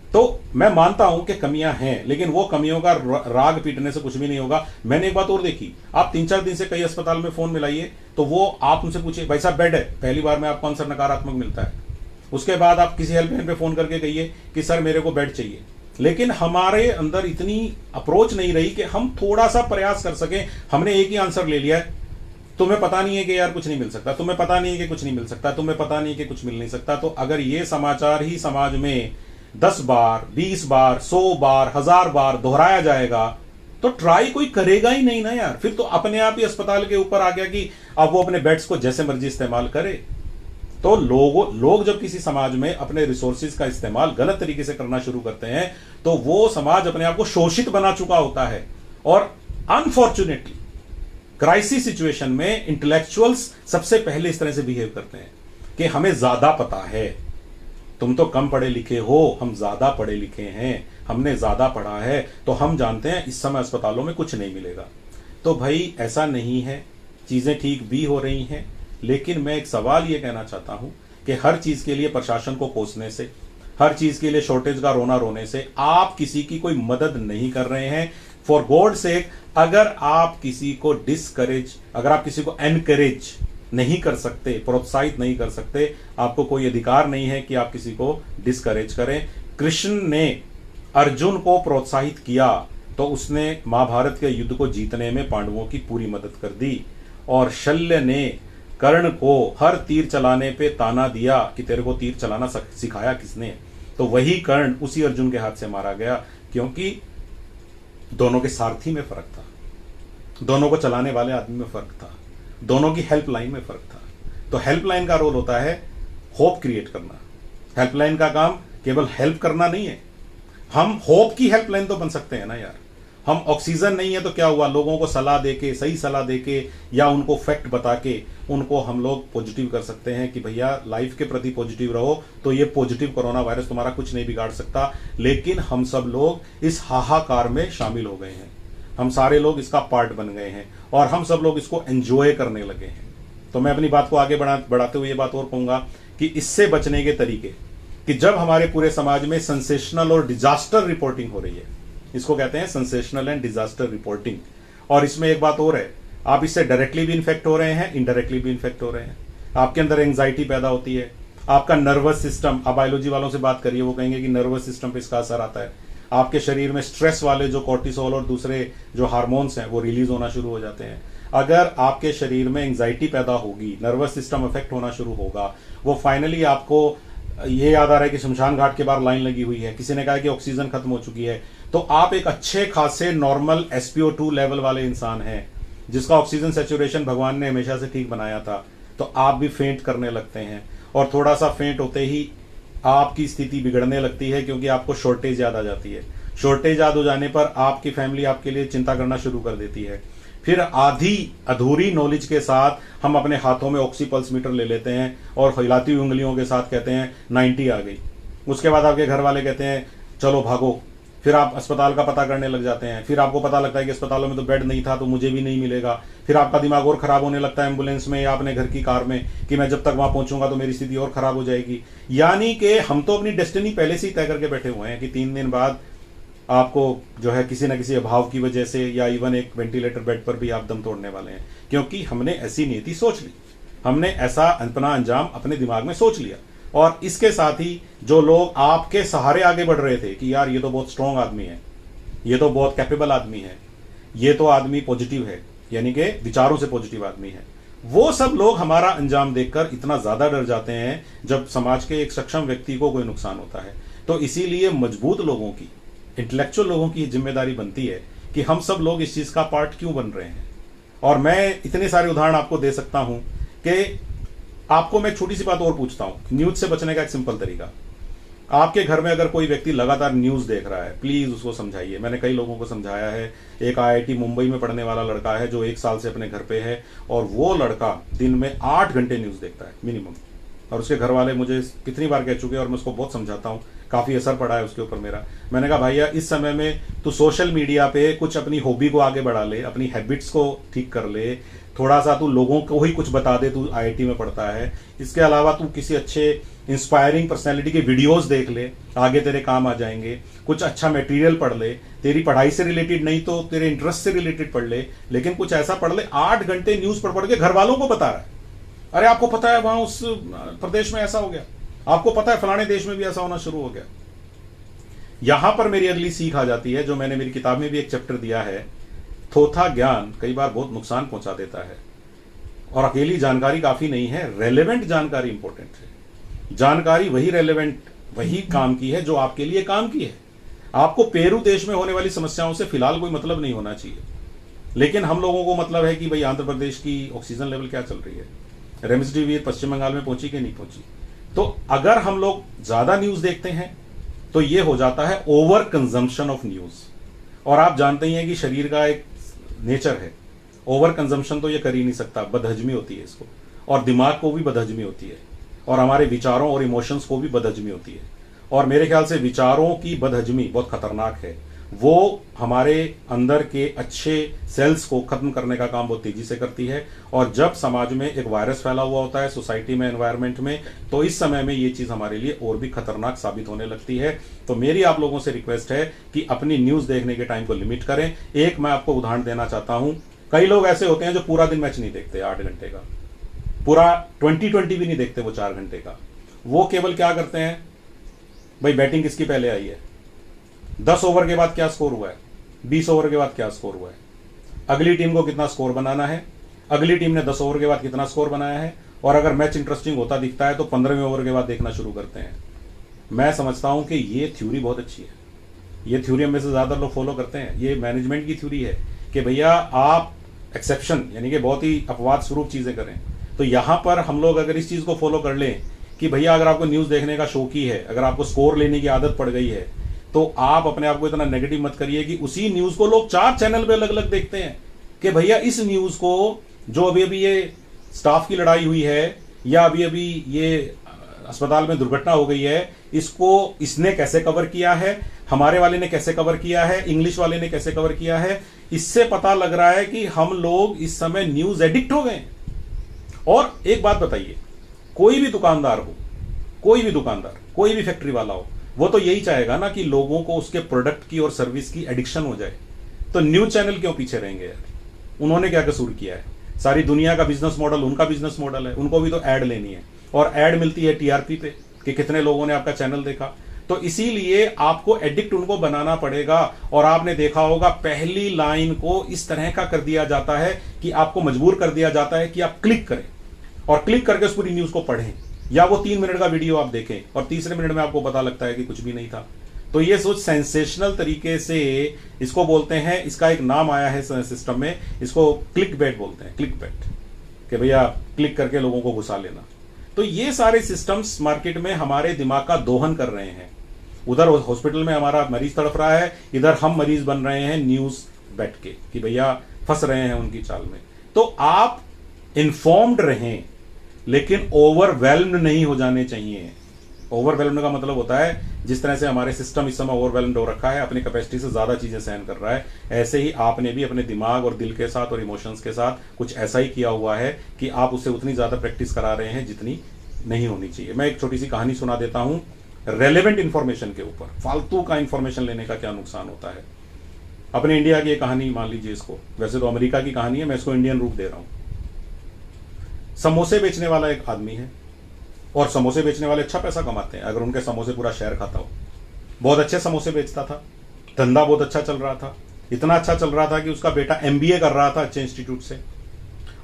तो मैं मानता हूं कि कमियां हैं, लेकिन वो कमियों का राग पीटने से कुछ भी नहीं होगा। मैंने एक बात और देखी, आप 3-4 दिन से कई अस्पताल में फोन मिलाइए तो वो आप उनसे पूछिए भाई साहब बेड है, पहली बार में आपको आंसर नकारात्मक मिलता है। उसके बाद आप किसी हेल्पलाइन पे फोन करके कहिए कि सर मेरे को बेड चाहिए, लेकिन हमारे अंदर इतनी अप्रोच नहीं रही कि हम थोड़ा सा प्रयास कर सकें। हमने एक ही आंसर ले लिया है, तुम्हें पता नहीं है कि यार कुछ नहीं मिल सकता, तुम्हें पता नहीं है कि कुछ नहीं मिल सकता, तुम्हें पता नहीं है कि कुछ मिल नहीं सकता। तो अगर ये समाचार ही समाज में 10 बार, 20 बार, 100 बार, 1000 बार दोहराया जाएगा तो ट्राई कोई करेगा ही नहीं ना यार। फिर तो अपने आप ही अस्पताल के ऊपर आ गया कि अब वो अपने बेड्स को जैसे मर्जी इस्तेमाल करे। तो लोग जब किसी समाज में अपने रिसोर्सेज का इस्तेमाल गलत तरीके से करना शुरू करते हैं तो वो समाज अपने आप को शोषित बना चुका होता है। और अनफॉर्चुनेटली क्राइसिस सिचुएशन में इंटेलेक्चुअल्स सबसे पहले इस तरह से बिहेव करते हैं कि हमें ज्यादा पता है, तुम तो कम पढ़े लिखे हो, हम ज्यादा पढ़े लिखे हैं, हमने ज्यादा पढ़ा है, तो हम जानते हैं इस समय अस्पतालों में कुछ नहीं मिलेगा। तो भाई ऐसा नहीं है, चीजें ठीक भी हो रही हैं, लेकिन मैं एक सवाल ये कहना चाहता हूं कि हर चीज के लिए प्रशासन को कोसने से, हर चीज के लिए शॉर्टेज का रोना रोने से आप किसी की कोई मदद नहीं कर रहे हैं। फॉर गॉड सेक, अगर आप किसी को डिस्करेज, अगर आप किसी को एनकरेज नहीं कर सकते, प्रोत्साहित नहीं कर सकते, आपको कोई अधिकार नहीं है कि आप किसी को डिस्करेज करें। कृष्ण ने अर्जुन को प्रोत्साहित किया तो उसने महाभारत के युद्ध को जीतने में पांडवों की पूरी मदद कर दी। और शल्य ने कर्ण को हर तीर चलाने पे ताना दिया कि तेरे को तीर चलाना सिखाया किसने? तो वही कर्ण उसी अर्जुन के हाथ से मारा गया, क्योंकि दोनों के सारथी में फर्क था, दोनों को चलाने वाले आदमी में फर्क था, दोनों की हेल्पलाइन में फर्क था। तो हेल्पलाइन का रोल होता है होप क्रिएट करना। हेल्पलाइन का काम केवल हेल्प करना नहीं है, हम होप की हेल्पलाइन तो बन सकते हैं ना यार। हम ऑक्सीजन नहीं है तो क्या हुआ, लोगों को सलाह देके, सही सलाह देके या उनको फैक्ट बता के उनको हम लोग पॉजिटिव कर सकते हैं कि भैया लाइफ के प्रति पॉजिटिव रहो, तो ये पॉजिटिव कोरोना वायरस तुम्हारा कुछ नहीं बिगाड़ सकता। लेकिन हम सब लोग इस हाहाकार में शामिल हो गए हैं, हम सारे लोग इसका पार्ट बन गए हैं और हम सब लोग इसको एंजॉय करने लगे हैं। तो मैं अपनी बात को आगे बढ़ाते हुए ये बात और कहूंगा कि इससे बचने के तरीके, कि जब हमारे पूरे समाज में सेंसेशनल और डिजास्टर रिपोर्टिंग हो रही है, इसको कहते हैं सेंसेशनल एंड डिजास्टर रिपोर्टिंग। और इसमें एक बात और है, आप इससे डायरेक्टली भी इन्फेक्ट हो रहे हैं, इनडायरेक्टली भी इन्फेक्ट हो रहे हैं। आपके अंदर एंग्जाइटी पैदा होती है, आपका नर्वस सिस्टम, आप बायोलॉजी वालों से बात करिए वो कहेंगे कि नर्वस सिस्टम पे इसका असर आता है। आपके शरीर में स्ट्रेस वाले जो कॉर्टिसोल और दूसरे जो हार्मोन्स हैं वो रिलीज होना शुरू हो जाते हैं। अगर आपके शरीर में एंग्जाइटी पैदा होगी, नर्वस सिस्टम अफेक्ट होना शुरू होगा, वो फाइनली आपको ये याद आ रहा है कि शमशान घाट के बाहर लाइन लगी हुई है, किसी ने कहा कि ऑक्सीजन खत्म हो चुकी है, तो आप एक अच्छे खासे नॉर्मल SpO2 लेवल वाले इंसान हैं जिसका ऑक्सीजन सैचुरेशन भगवान ने हमेशा से ठीक बनाया था, तो आप भी फेंट करने लगते हैं। और थोड़ा सा फेंट होते ही आपकी स्थिति बिगड़ने लगती है, क्योंकि आपको शॉर्टेज याद आ जाती है। शॉर्टेज याद हो जाने पर आपकी फैमिली आपके लिए चिंता करना शुरू कर देती है। फिर आधी अधूरी नॉलेज के साथ हम अपने हाथों में ऑक्सी पल्स मीटर ले लेते हैं और हिलाती हुई उंगलियों के साथ कहते हैं 90 आ गई। उसके बाद आपके घर वाले कहते हैं चलो भागो, फिर आप अस्पताल का पता करने लग जाते हैं। फिर आपको पता लगता है कि अस्पतालों में तो बेड नहीं था तो मुझे भी नहीं मिलेगा। फिर आपका दिमाग और खराब होने लगता है एम्बुलेंस में या अपने घर की कार में कि मैं जब तक वहां पहुंचूंगा तो मेरी स्थिति और खराब हो जाएगी। यानी कि हम तो अपनी डेस्टिनी पहले से ही तय करके बैठे हुए हैं कि 3 दिन बाद आपको जो है किसी न किसी अभाव की वजह से या इवन एक वेंटिलेटर बेड पर भी आप दम तोड़ने वाले हैं, क्योंकि हमने ऐसी नीति सोच ली, हमने ऐसा अपना अंजाम अपने दिमाग में सोच लिया। और इसके साथ ही जो लोग आपके सहारे आगे बढ़ रहे थे कि यार ये तो बहुत स्ट्रांग आदमी है, ये तो बहुत कैपेबल आदमी है, ये तो आदमी पॉजिटिव है, यानी कि विचारों से पॉजिटिव आदमी है, वो सब लोग हमारा अंजाम देखकर इतना ज्यादा डर जाते हैं जब समाज के एक सक्षम व्यक्ति को कोई नुकसान होता है। तो इसीलिए मजबूत लोगों की, इंटेलेक्चुअल लोगों की जिम्मेदारी बनती है कि हम सब लोग इस चीज का पार्ट क्यों बन रहे हैं। और मैं इतने सारे उदाहरण आपको दे सकता हूं कि आपको मैं छोटी सी बात और पूछता हूं, न्यूज से बचने का एक सिंपल तरीका। आपके घर में अगर कोई व्यक्ति लगातार न्यूज देख रहा है, प्लीज उसको समझाइए। मैंने कई लोगों को समझाया है। एक आईआईटी मुंबई में पढ़ने वाला लड़का है जो 1 साल से अपने घर पे है, और वो लड़का दिन में 8 घंटे न्यूज देखता है मिनिमम। और उसके घर वाले मुझे कितनी बार कह चुके हैं और मैं उसको बहुत समझाता हूँ, काफी असर पड़ा है उसके ऊपर मेरा। मैंने कहा भैया इस समय में तू सोशल मीडिया पे कुछ अपनी हॉबी को आगे बढ़ा ले, अपनी हैबिट्स को ठीक कर ले, थोड़ा सा तू लोगों को ही कुछ बता दे, तू आईआईटी में पढ़ता है। इसके अलावा तू किसी अच्छे इंस्पायरिंग पर्सनैलिटी के वीडियोस देख ले, आगे तेरे काम आ जाएंगे। कुछ अच्छा मटेरियल पढ़ ले, तेरी पढ़ाई से रिलेटेड नहीं तो तेरे इंटरेस्ट से रिलेटेड पढ़ ले, लेकिन कुछ ऐसा पढ़ ले। 8 घंटे न्यूज पढ़ के घर वालों को बता रहा है, अरे आपको पता है वहां उस प्रदेश में ऐसा हो गया, आपको पता है फलाने देश में भी ऐसा होना शुरू हो गया। यहां पर मेरी अगली सीख आ जाती है, जो मैंने मेरी किताब में भी एक चैप्टर दिया है। थोथा ज्ञान कई बार बहुत नुकसान पहुंचा देता है, और अकेली जानकारी काफी नहीं है, रेलेवेंट जानकारी इंपॉर्टेंट है। जानकारी वही रेलेवेंट, वही काम की है जो आपके लिए काम की है। आपको पेरू देश में होने वाली समस्याओं से फिलहाल कोई मतलब नहीं होना चाहिए, लेकिन हम लोगों को मतलब है कि भाई आंध्र प्रदेश की ऑक्सीजन लेवल क्या चल रही है, रेमडेसिविर पश्चिम बंगाल में पहुंची कि नहीं पहुंची। तो अगर हम लोग ज्यादा न्यूज देखते हैं तो ये हो जाता है ओवर कंजम्पशन ऑफ न्यूज। और आप जानते ही हैं कि शरीर का एक नेचर है, ओवर कंजम्पशन तो ये कर ही नहीं सकता, बदहजमी होती है इसको, और दिमाग को भी बदहजमी होती है, और हमारे विचारों और इमोशंस को भी बदहजमी होती है। और मेरे ख्याल से विचारों की बदहजमी बहुत खतरनाक है, वो हमारे अंदर के अच्छे सेल्स को खत्म करने का काम बहुत तेजी से करती है। और जब समाज में एक वायरस फैला हुआ होता है, सोसाइटी में, एनवायरनमेंट में, तो इस समय में ये चीज हमारे लिए और भी खतरनाक साबित होने लगती है। तो मेरी आप लोगों से रिक्वेस्ट है कि अपनी न्यूज देखने के टाइम को लिमिट करें। एक मैं आपको उदाहरण देना चाहता हूं, कई लोग ऐसे होते हैं जो पूरा दिन मैच नहीं देखते 8 घंटे का, पूरा 2020 भी नहीं देखते वो 4 घंटे का। वो केवल क्या करते हैं, भाई बैटिंग किसकी पहले आई है, 10 ओवर के बाद क्या स्कोर हुआ है, 20 ओवर के बाद क्या स्कोर हुआ है, अगली टीम को कितना स्कोर बनाना है, अगली टीम ने 10 ओवर के बाद कितना स्कोर बनाया है, और अगर मैच इंटरेस्टिंग होता दिखता है तो 15वें ओवर के बाद देखना शुरू करते हैं। मैं समझता हूं कि ये थ्योरी बहुत अच्छी है, ये थ्योरी में से ज्यादा लोग फॉलो करते हैं। ये मैनेजमेंट की थ्योरी है कि भैया आप एक्सेप्शन यानी कि बहुत ही अपवाद स्वरूप चीजें करें। तो यहां पर हम लोग अगर इस चीज को फॉलो कर लें कि भैया अगर आपको न्यूज देखने का शौक ही है, अगर आपको स्कोर लेने की आदत पड़ गई है, तो आप अपने आप को इतना नेगेटिव मत करिए कि उसी न्यूज को लोग 4 चैनल पे अलग अलग देखते हैं कि भैया इस न्यूज को जो अभी अभी ये स्टाफ की लड़ाई हुई है, या अभी अभी ये अस्पताल में दुर्घटना हो गई है, इसको इसने कैसे कवर किया है, हमारे वाले ने कैसे कवर किया है, इंग्लिश वाले ने कैसे कवर किया है। इससे पता लग रहा है कि हम लोग इस समय न्यूज एडिक्ट हो गए। और एक बात बताइए, कोई भी दुकानदार हो, कोई भी दुकानदार, कोई भी फैक्ट्री वाला हो, वो तो यही चाहेगा ना कि लोगों को उसके प्रोडक्ट की और सर्विस की एडिक्शन हो जाए। तो न्यूज चैनल क्यों पीछे रहेंगे यार, उन्होंने क्या कसूर किया है। सारी दुनिया का बिजनेस मॉडल उनका बिजनेस मॉडल है, उनको भी तो ऐड लेनी है, और ऐड मिलती है टीआरपी पे कि कितने लोगों ने आपका चैनल देखा। तो इसीलिए आपको एडिक्ट उनको बनाना पड़ेगा। और आपने देखा होगा पहली लाइन को इस तरह का कर दिया जाता है कि आपको मजबूर कर दिया जाता है कि आप क्लिक करें, और क्लिक करके उस पूरी न्यूज को पढ़ें, या वो 3 मिनट का वीडियो आप देखें और तीसरे मिनट में आपको पता लगता है कि कुछ भी नहीं था। तो ये सोच सेंसेशनल तरीके से इसको बोलते हैं, इसका एक नाम आया है सिस्टम में, इसको क्लिक बैट बोलते हैं, क्लिक बैट, कि भैया क्लिक करके लोगों को घुसा लेना। तो ये सारे सिस्टम्स मार्केट में हमारे दिमाग का दोहन कर रहे हैं। उधर हॉस्पिटल में हमारा मरीज तड़प रहा है, इधर हम मरीज बन रहे हैं न्यूज बैठ के कि भैया फंस रहे हैं उनकी चाल में। तो आप इंफॉर्म्ड रहें, लेकिन ओवरवेल्म्ड नहीं हो जाने चाहिए। ओवरवेल्म्ड का मतलब होता है जिस तरह से हमारे सिस्टम इस समय ओवरवेल्म्ड हो रखा है, अपनी कैपेसिटी से ज्यादा चीजें सहन कर रहा है, ऐसे ही आपने भी अपने दिमाग और दिल के साथ और इमोशंस के साथ कुछ ऐसा ही किया हुआ है कि आप उसे उतनी ज्यादा प्रैक्टिस करा रहे हैं जितनी नहीं होनी चाहिए। मैं एक छोटी सी कहानी सुना देता हूं रेलेवेंट इंफॉर्मेशन के ऊपर, फालतू का इंफॉर्मेशन लेने का क्या नुकसान होता है। अपने इंडिया की एक कहानी मान लीजिए इसको, वैसे तो अमेरिका की कहानी है, मैं इसको इंडियन रूप दे रहा हूं। समोसे बेचने वाला एक आदमी है, और समोसे बेचने वाले अच्छा पैसा कमाते हैं, अगर उनके समोसे पूरा शहर खाता हो। बहुत अच्छे समोसे बेचता था, धंधा बहुत अच्छा चल रहा था, इतना अच्छा चल रहा था कि उसका बेटा MBA कर रहा था अच्छे इंस्टीट्यूट से।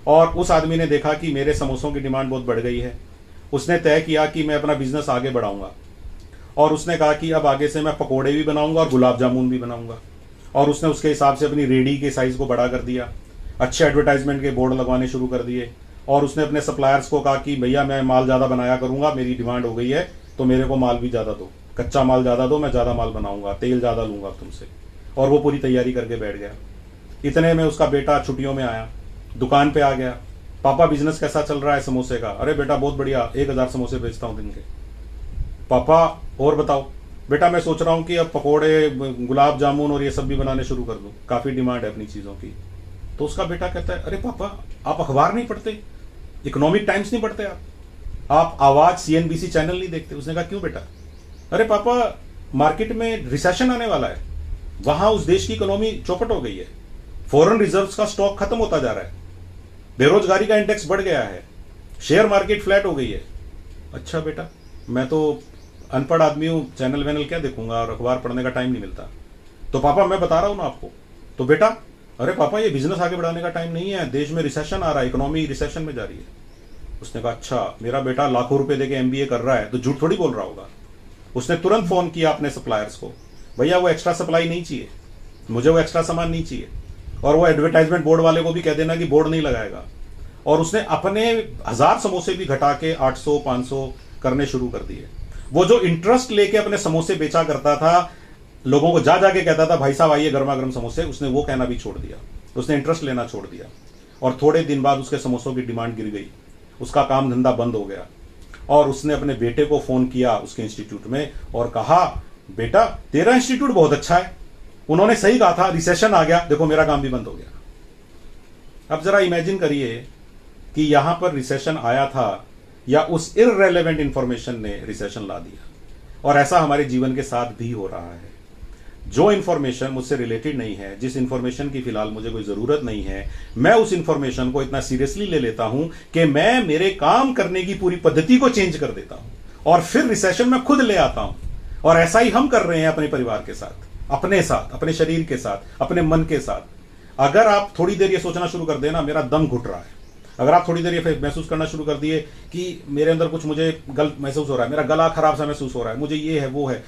और उस आदमी ने देखा कि मेरे समोसों की डिमांड बहुत बढ़ गई है। उसने तय किया कि मैं अपना बिजनेस आगे बढ़ाऊंगा, और उसने कहा कि अब आगे से मैं पकोड़े भी बनाऊंगा और गुलाब जामुन भी बनाऊंगा। और उसने उसके हिसाब से अपनी रेडी के साइज को बड़ा कर दिया, अच्छे एडवर्टाइजमेंट के बोर्ड लगवाने शुरू कर दिए। और उसने अपने सप्लायर्स को कहा कि भैया मैं माल ज़्यादा बनाया करूंगा, मेरी डिमांड हो गई है तो मेरे को माल भी ज़्यादा दो, कच्चा माल ज़्यादा दो, मैं ज़्यादा माल बनाऊंगा, तेल ज़्यादा लूंगा तुमसे। और वो पूरी तैयारी करके बैठ गया। इतने में उसका बेटा छुट्टियों में आया, दुकान पे आ गया। पापा बिजनेस कैसा चल रहा है समोसे का? अरे बेटा बहुत बढ़िया, 1000 समोसे बेचता हूँ दिन के। पापा और बताओ? बेटा मैं सोच रहा हूँ कि अब पकोड़े, गुलाब जामुन और ये सब भी बनाने शुरू कर दूँ, काफ़ी डिमांड है अपनी चीज़ों की। तो उसका बेटा कहता है, अरे पापा आप अखबार नहीं पढ़ते, इकोनॉमिक टाइम्स नहीं पढ़ते, आप आवाज CNBC चैनल नहीं देखते? उसने कहा क्यों बेटा? अरे पापा मार्केट में रिसेशन आने वाला है, वहां उस देश की इकोनॉमी चौपट हो गई है, फॉरेन रिजर्व्स का स्टॉक खत्म होता जा रहा है, बेरोजगारी का इंडेक्स बढ़ गया है, शेयर मार्केट फ्लैट हो गई है। अच्छा बेटा, मैं तो अनपढ़ आदमी हूं, चैनल वैनल क्या देखूंगा और अखबार पढ़ने का टाइम नहीं मिलता। तो पापा मैं बता रहा हूं ना आपको। तो बेटा, अरे पापा ये बिजनेस आगे बढ़ाने का टाइम नहीं है, देश में रिसेशन आ रहा है, इकोनॉमी रिसेशन में जा रही है। उसने कहा अच्छा, मेरा बेटा लाखों रुपए देके MBA कर रहा है तो झूठ थोड़ी बोल रहा होगा। उसने तुरंत फोन किया अपने सप्लायर्स को, भैया वो एक्स्ट्रा सप्लाई नहीं चाहिए, मुझे वो एक्स्ट्रा सामान नहीं चाहिए, और वो एडवर्टाइजमेंट बोर्ड वाले को भी कह देना कि बोर्ड नहीं लगाएगा। और उसने अपने 1000 समोसे भी घटा के 800 500 करने शुरू कर दिए। वो जो इंटरेस्ट लेके अपने समोसे बेचा करता था, लोगों को जा जाके कहता था भाई साहब आइए गर्मा गर्म समोसे, उसने वो कहना भी छोड़ दिया, उसने इंटरेस्ट लेना छोड़ दिया। और थोड़े दिन बाद उसके समोसों की डिमांड गिर गई, उसका काम धंधा बंद हो गया। और उसने अपने बेटे को फोन किया उसके इंस्टीट्यूट में और कहा, बेटा तेरा इंस्टीट्यूट बहुत अच्छा है, उन्होंने सही कहा था, रिसेशन आ गया, देखो मेरा काम भी बंद हो गया। अब जरा इमेजिन करिए कि यहां पर रिसेशन आया था या उस इररेलेवेंट इंफॉर्मेशन ने रिसेशन ला दिया। और ऐसा हमारे जीवन के साथ भी हो रहा है। जो इंफॉर्मेशन मुझसे रिलेटेड नहीं है, जिस इंफॉर्मेशन की फिलहाल मुझे कोई जरूरत नहीं है, मैं उस इंफॉर्मेशन को इतना सीरियसली ले लेता हूं कि मैं मेरे काम करने की पूरी पद्धति को चेंज कर देता हूं और फिर रिसेशन में खुद ले आता हूं। और ऐसा ही हम कर रहे हैं अपने परिवार के साथ, अपने साथ, अपने शरीर के साथ, अपने मन के साथ। अगर आप थोड़ी देर ये सोचना शुरू कर देना मेरा दम घुट रहा है, अगर आप थोड़ी देर ये महसूस करना शुरू कर दिए कि मेरे अंदर कुछ मुझे गलत महसूस हो रहा है, मेरा गला खराब सा महसूस हो रहा है, मुझे ये है वो है,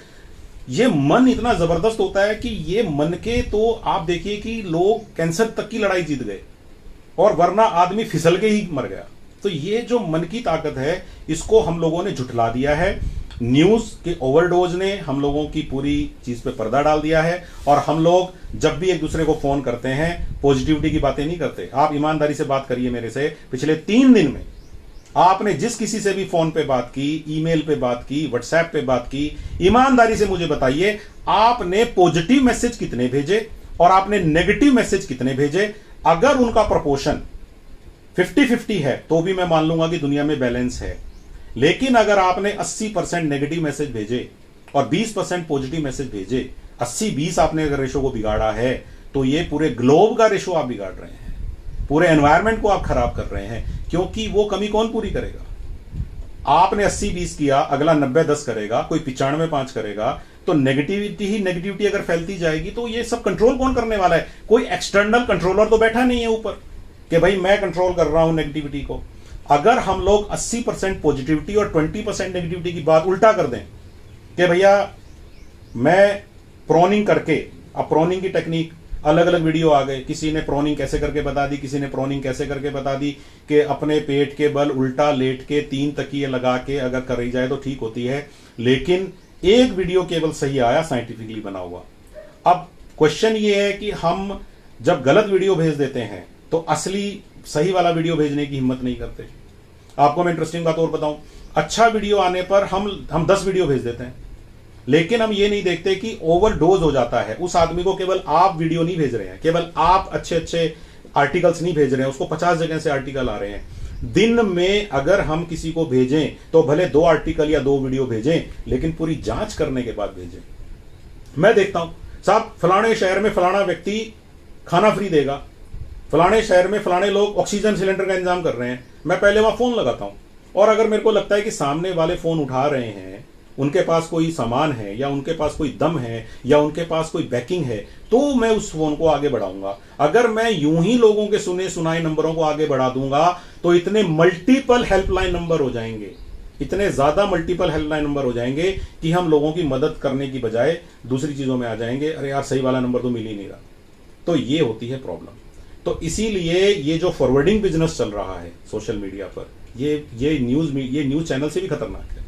ये मन इतना जबरदस्त होता है कि ये मन के, तो आप देखिए कि लोग कैंसर तक की लड़ाई जीत गए और वरना आदमी फिसल के ही मर गया। तो ये जो मन की ताकत है, इसको हम लोगों ने झुठला दिया है। न्यूज के ओवरडोज ने हम लोगों की पूरी चीज पे पर्दा डाल दिया है। और हम लोग जब भी एक दूसरे को फोन करते हैं, पॉजिटिविटी की बातें नहीं करते। आप ईमानदारी से बात करिए मेरे से, पिछले 3 दिन में आपने जिस किसी से भी फोन पे बात की, ईमेल पे बात की, व्हाट्सएप पे बात की, ईमानदारी से मुझे बताइए आपने पॉजिटिव मैसेज कितने भेजे और आपने नेगेटिव मैसेज कितने भेजे। अगर उनका प्रोपोर्शन 50-50 है तो भी मैं मान लूंगा कि दुनिया में बैलेंस है। लेकिन अगर आपने 80% नेगेटिव मैसेज भेजे और 20% पॉजिटिव मैसेज भेजे, 80-20 आपने अगर रेशो को बिगाड़ा है, तो ये पूरे ग्लोब का रेशो आप बिगाड़ रहे हैं, पूरे एनवायरनमेंट को आप खराब कर रहे हैं। क्योंकि वो कमी कौन पूरी करेगा? आपने 80-20 किया, अगला 90-10 करेगा, कोई 95-5 करेगा। तो नेगेटिविटी ही नेगेटिविटी अगर फैलती जाएगी तो ये सब कंट्रोल कौन करने वाला है? कोई एक्सटर्नल कंट्रोलर तो बैठा नहीं है ऊपर कि भाई मैं कंट्रोल कर रहा हूं नेगेटिविटी को। अगर हम लोग 80% पॉजिटिविटी और 20% नेगेटिविटी की बात उल्टा कर दें कि भैया मैं प्रोनिंग करके, अब प्रोनिंग की टेक्निक अलग अलग वीडियो आ गए, किसी ने प्रोनिंग कैसे करके बता दी, किसी ने प्रोनिंग कैसे करके बता दी कि अपने पेट के बल उल्टा लेट के 3 तकिए लगा के अगर करी जाए तो ठीक होती है। लेकिन एक वीडियो केवल सही आया, साइंटिफिकली बना हुआ। अब क्वेश्चन ये है कि हम जब गलत वीडियो भेज देते हैं तो असली सही वाला वीडियो भेजने की हिम्मत नहीं करते। आपको मैं इंटरेस्टिंग बात और बताऊं, अच्छा वीडियो आने पर हम 10 वीडियो भेज देते हैं, लेकिन हम ये नहीं देखते कि ओवरडोज हो जाता है उस आदमी को। केवल आप वीडियो नहीं भेज रहे हैं, केवल आप अच्छे अच्छे आर्टिकल्स नहीं भेज रहे हैं, उसको 50 जगह से आर्टिकल आ रहे हैं। दिन में अगर हम किसी को भेजें तो भले 2 आर्टिकल या 2 वीडियो भेजें, लेकिन पूरी जांच करने के बाद भेजें। मैं देखता हूं साहब फलाने शहर में फलाना व्यक्ति खाना फ्री देगा, फलाने शहर में फलाने लोग ऑक्सीजन सिलेंडर का इंतजाम कर रहे हैं, मैं पहले वहां फोन लगाता हूं और अगर मेरे को लगता है कि सामने वाले फोन उठा रहे हैं, उनके पास कोई सामान है या उनके पास कोई दम है या उनके पास कोई बैकिंग है, तो मैं उस फोन को आगे बढ़ाऊंगा। अगर मैं यूं ही लोगों के सुने सुनाए नंबरों को आगे बढ़ा दूंगा तो इतने मल्टीपल हेल्पलाइन नंबर हो जाएंगे, इतने ज्यादा मल्टीपल हेल्पलाइन नंबर हो जाएंगे कि हम लोगों की मदद करने की बजाय दूसरी चीजों में आ जाएंगे। अरे यार, सही वाला नंबर तो मिल ही नहीं रहा। तो ये होती है प्रॉब्लम। तो इसीलिए ये जो फॉरवर्डिंग बिजनेस चल रहा है सोशल मीडिया पर, ये न्यूज चैनल से भी खतरनाक है।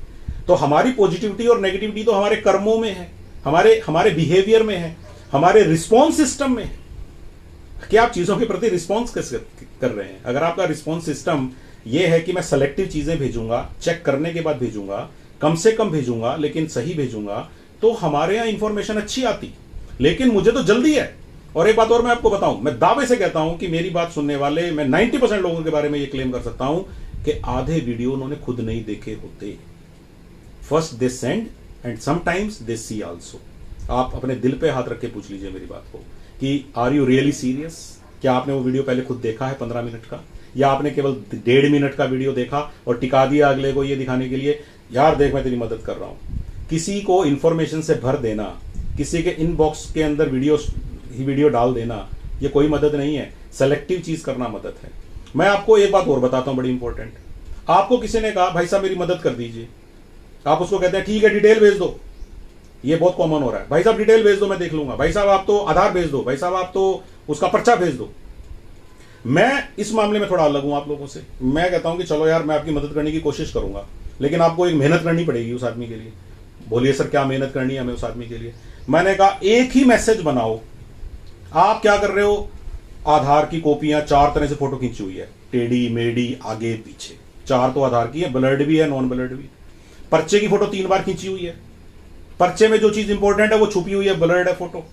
तो हमारी पॉजिटिविटी और नेगेटिविटी तो हमारे कर्मों में है, हमारे बिहेवियर में है, हमारे रिस्पॉन्स सिस्टम में है कि आप चीजों के प्रति रिस्पॉन्स कैसे कर रहे हैं। अगर आपका रिस्पॉन्स सिस्टम ये है कि मैं सेलेक्टिव चीजें भेजूंगा, चेक करने के बाद भेजूंगा, कम से कम भेजूंगा लेकिन सही भेजूंगा, तो हमारे यहां इंफॉर्मेशन अच्छी आती। लेकिन मुझे तो जल्दी है। और एक बात और मैं आपको बताऊं, मैं दावे से कहता हूं कि मेरी बात सुनने वाले, मैं 90% लोगों के बारे में ये क्लेम कर सकता हूं कि आधे वीडियो उन्होंने खुद नहीं देखे होते। First they send and sometimes they see also. आप अपने दिल पे हाथ रख के पूछ लीजिए मेरी बात को कि आर यू रियली सीरियस? क्या आपने वो वीडियो पहले खुद देखा है 15 मिनट का, या आपने केवल 1.5 मिनट का वीडियो देखा और टिका दिया अगले को ये दिखाने के लिए यार देख मैं तेरी मदद कर रहा हूं। किसी को इंफॉर्मेशन से भर देना, किसी के इनबॉक्स के अंदर वीडियो डाल देना, ये कोई मदद नहीं है। सेलेक्टिव चीज करना मदद है। मैं आपको एक बात और बताता हूं बड़ी इंपॉर्टेंट। आपको किसी ने कहा भाई साहब मेरी मदद कर दीजिए, आप उसको कहते हैं ठीक है डिटेल भेज दो। ये बहुत कॉमन हो रहा है, भाई साहब डिटेल भेज दो मैं देख लूंगा, भाई साहब आप तो आधार भेज दो, भाई साहब आप तो उसका पर्चा भेज दो। मैं इस मामले में थोड़ा अलग हूं आप लोगों से। मैं कहता हूं कि चलो यार मैं आपकी मदद करने की कोशिश करूंगा, लेकिन आपको एक मेहनत करनी पड़ेगी उस आदमी के लिए। बोलिए सर क्या मेहनत करनी है हमें उस आदमी के लिए? मैंने कहा एक ही मैसेज बनाओ। आप क्या कर रहे हो, आधार की कॉपियां 4 तरह से फोटो खींची हुई है, टेढ़ी मेढ़ी आगे पीछे, 4 तो आधार की है, ब्लर्ड भी है नॉन ब्लर्ड भी। पर्चे की फोटो 3 बार खींची हुई है, पर्चे में जो चीज इंपॉर्टेंट है वो छुपी हुई है, ब्लर्ड है फोटो।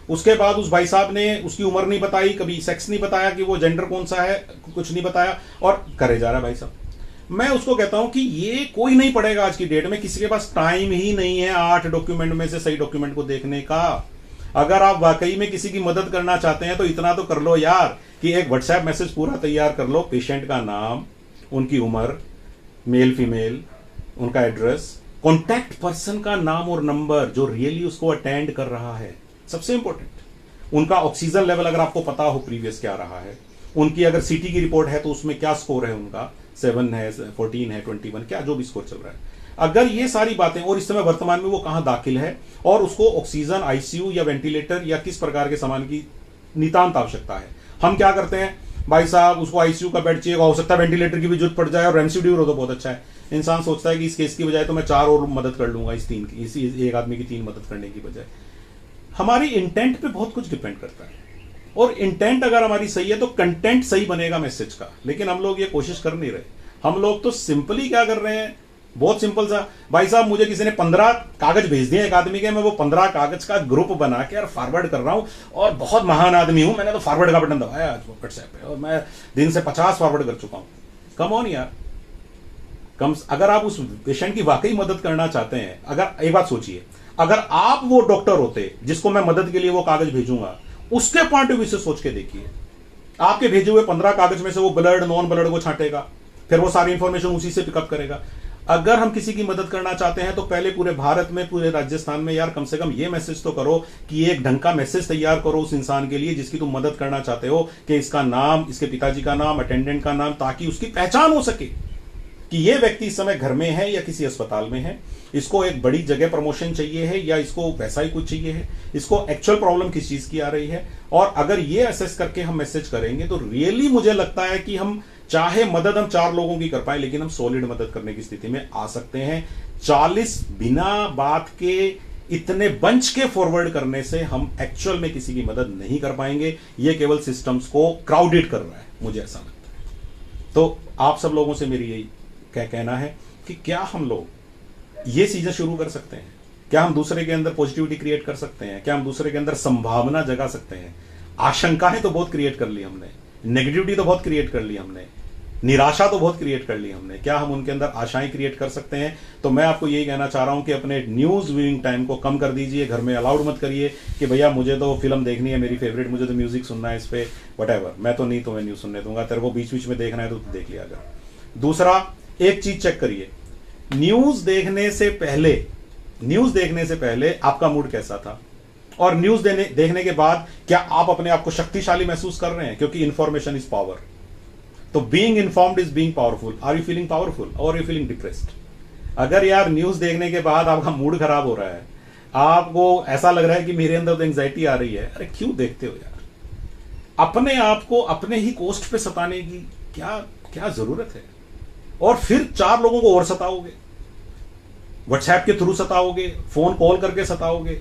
उसके बाद उस भाई साहब ने उसकी उम्र नहीं बताई, कभी सेक्स नहीं बताया कि वो जेंडर कौन सा है, कुछ नहीं बताया और करे जा रहा है भाई साहब। मैं उसको कहता हूं कि ये कोई नहीं पड़ेगा आज की डेट में, किसी के पास टाइम ही नहीं है 8 डॉक्यूमेंट में से सही डॉक्यूमेंट को देखने का। अगर आप वाकई में किसी की मदद करना चाहते हैं तो इतना तो कर लो यार कि एक व्हाट्सएप मैसेज पूरा तैयार कर लो, पेशेंट का नाम, उनकी उम्र, मेल फीमेल, उनका एड्रेस, कॉन्टैक्ट पर्सन का नाम और नंबर जो रियली उसको अटेंड कर रहा है, सबसे इंपॉर्टेंट, उनका ऑक्सीजन लेवल अगर आपको पता हो प्रीवियस क्या रहा है, उनकी अगर सीटी की रिपोर्ट है तो उसमें क्या स्कोर है उनका, 7 है 14 है 21 क्या जो भी स्कोर चल रहा है। अगर ये सारी बातें, और इस समय वर्तमान में वो कहां दाखिल है और उसको ऑक्सीजन, आईसीयू या वेंटिलेटर या किस प्रकार के सामान की नितांत आवश्यकता है। हम क्या करते हैं, भाई साहब उसको आईसीयू का बेड चाहिए, हो सकता है वेंटिलेटर की भी जरूरत पड़ जाए और रेमडेसिविर हो तो बहुत अच्छा है। इंसान सोचता है कि इस केस की बजाय तो मैं 4 और मदद कर लूंगा, इस एक आदमी की 3 मदद करने की बजाय। हमारी इंटेंट पे बहुत कुछ डिपेंड करता है, और इंटेंट अगर हमारी सही है तो कंटेंट सही बनेगा मैसेज का। लेकिन हम लोग ये कोशिश कर नहीं रहे। हम लोग तो सिंपली क्या कर रहे हैं, बहुत सिंपल सा, भाई साहब मुझे किसी ने 15 कागज भेज दिए एक आदमी के, मैं वो 15 कागज का ग्रुप बना के यार फॉरवर्ड कर रहा हूं और बहुत महान आदमी हूं, मैंने तो फॉरवर्ड का बटन दबाया आज व्हाट्सएप पे और मैं दिन से 50 फॉरवर्ड कर चुका हूं। कम ऑन यार, अगर आप उस पेशेंट की वाकई मदद करना चाहते हैं, अगर एक बात सोचिए, अगर आप वो डॉक्टर होते जिसको मैं मदद के लिए वो कागज भेजूंगा, उसके पॉइंट ऑफ व्यू से सोच के देखिए, आपके भेजे हुए 15 कागज में से वो ब्लड नॉन ब्लड को छांटेगा, फिर वो सारी इंफॉर्मेशन उसी से पिकअप करेगा। अगर हम किसी की मदद करना चाहते हैं तो पहले पूरे भारत में, पूरे राजस्थान में यार कम से कम ये मैसेज तो करो कि एक ढंग का मैसेज तैयार करो उस इंसान के लिए जिसकी तुम मदद करना चाहते हो, कि इसका नाम, इसके पिताजी का नाम, अटेंडेंट का नाम, ताकि उसकी पहचान हो सके कि ये व्यक्ति इस समय घर में है या किसी अस्पताल में है, इसको एक बड़ी जगह प्रमोशन चाहिए है या इसको वैसा ही कुछ चाहिए है, इसको एक्चुअल प्रॉब्लम किस चीज की आ रही है। और अगर ये असेस करके हम मैसेज करेंगे तो रियली मुझे लगता है कि हम चाहे मदद हम 4 लोगों की कर पाए, लेकिन हम सॉलिड मदद करने की स्थिति में आ सकते हैं। 40 बिना बात के इतने बंच के फॉरवर्ड करने से हम एक्चुअल में किसी की मदद नहीं कर पाएंगे। ये केवल सिस्टम्स को क्राउडेड कर रहा है, मुझे ऐसा लगता है। तो आप सब लोगों से मेरी यही कहना है कि क्या हम लोग ये चीजें शुरू कर सकते हैं? क्या हम दूसरे के अंदर पॉजिटिविटी क्रिएट कर सकते हैं? क्या हम दूसरे के अंदर संभावना जगा सकते हैं? आशंकाएं तो बहुत क्रिएट कर ली हमने, नेगेटिविटी तो बहुत क्रिएट कर ली हमने, निराशा तो बहुत क्रिएट कर ली हमने। क्या हम उनके अंदर आशाएं क्रिएट कर सकते हैं? तो मैं आपको यही कहना चाह रहा हूं कि अपने न्यूज व्यूइंग टाइम को कम कर दीजिए। घर में अलाउड मत करिए कि भैया मुझे तो फिल्म देखनी है मेरी फेवरेट, मुझे तो म्यूजिक सुनना है इस पे, वट एवर, मैं तो नहीं तुम्हें न्यूज सुनने दूंगा, तेरे को बीच बीच में देखना है तो देख लिया कर। दूसरा, एक चीज चेक करिए, न्यूज देखने से पहले आपका मूड कैसा था, और न्यूज देखने के बाद क्या आप अपने आप को शक्तिशाली महसूस कर रहे हैं, क्योंकि इंफॉर्मेशन इज पावर। तो being informed is being powerful. Are you feeling powerful और यू फीलिंग डिप्रेस्ड? अगर यार न्यूज देखने के बाद आपका मूड खराब हो रहा है, आपको ऐसा लग रहा है कि मेरे अंदर तो एंजाइटी आ रही है, अरे क्यों देखते हो यार? अपने आप को अपने ही कोस्ट पे सताने की क्या क्या जरूरत है? और फिर 4 लोगों को और सताओगे, व्हाट्सएप के थ्रू सताओगे, फोन कॉल करके सताओगे,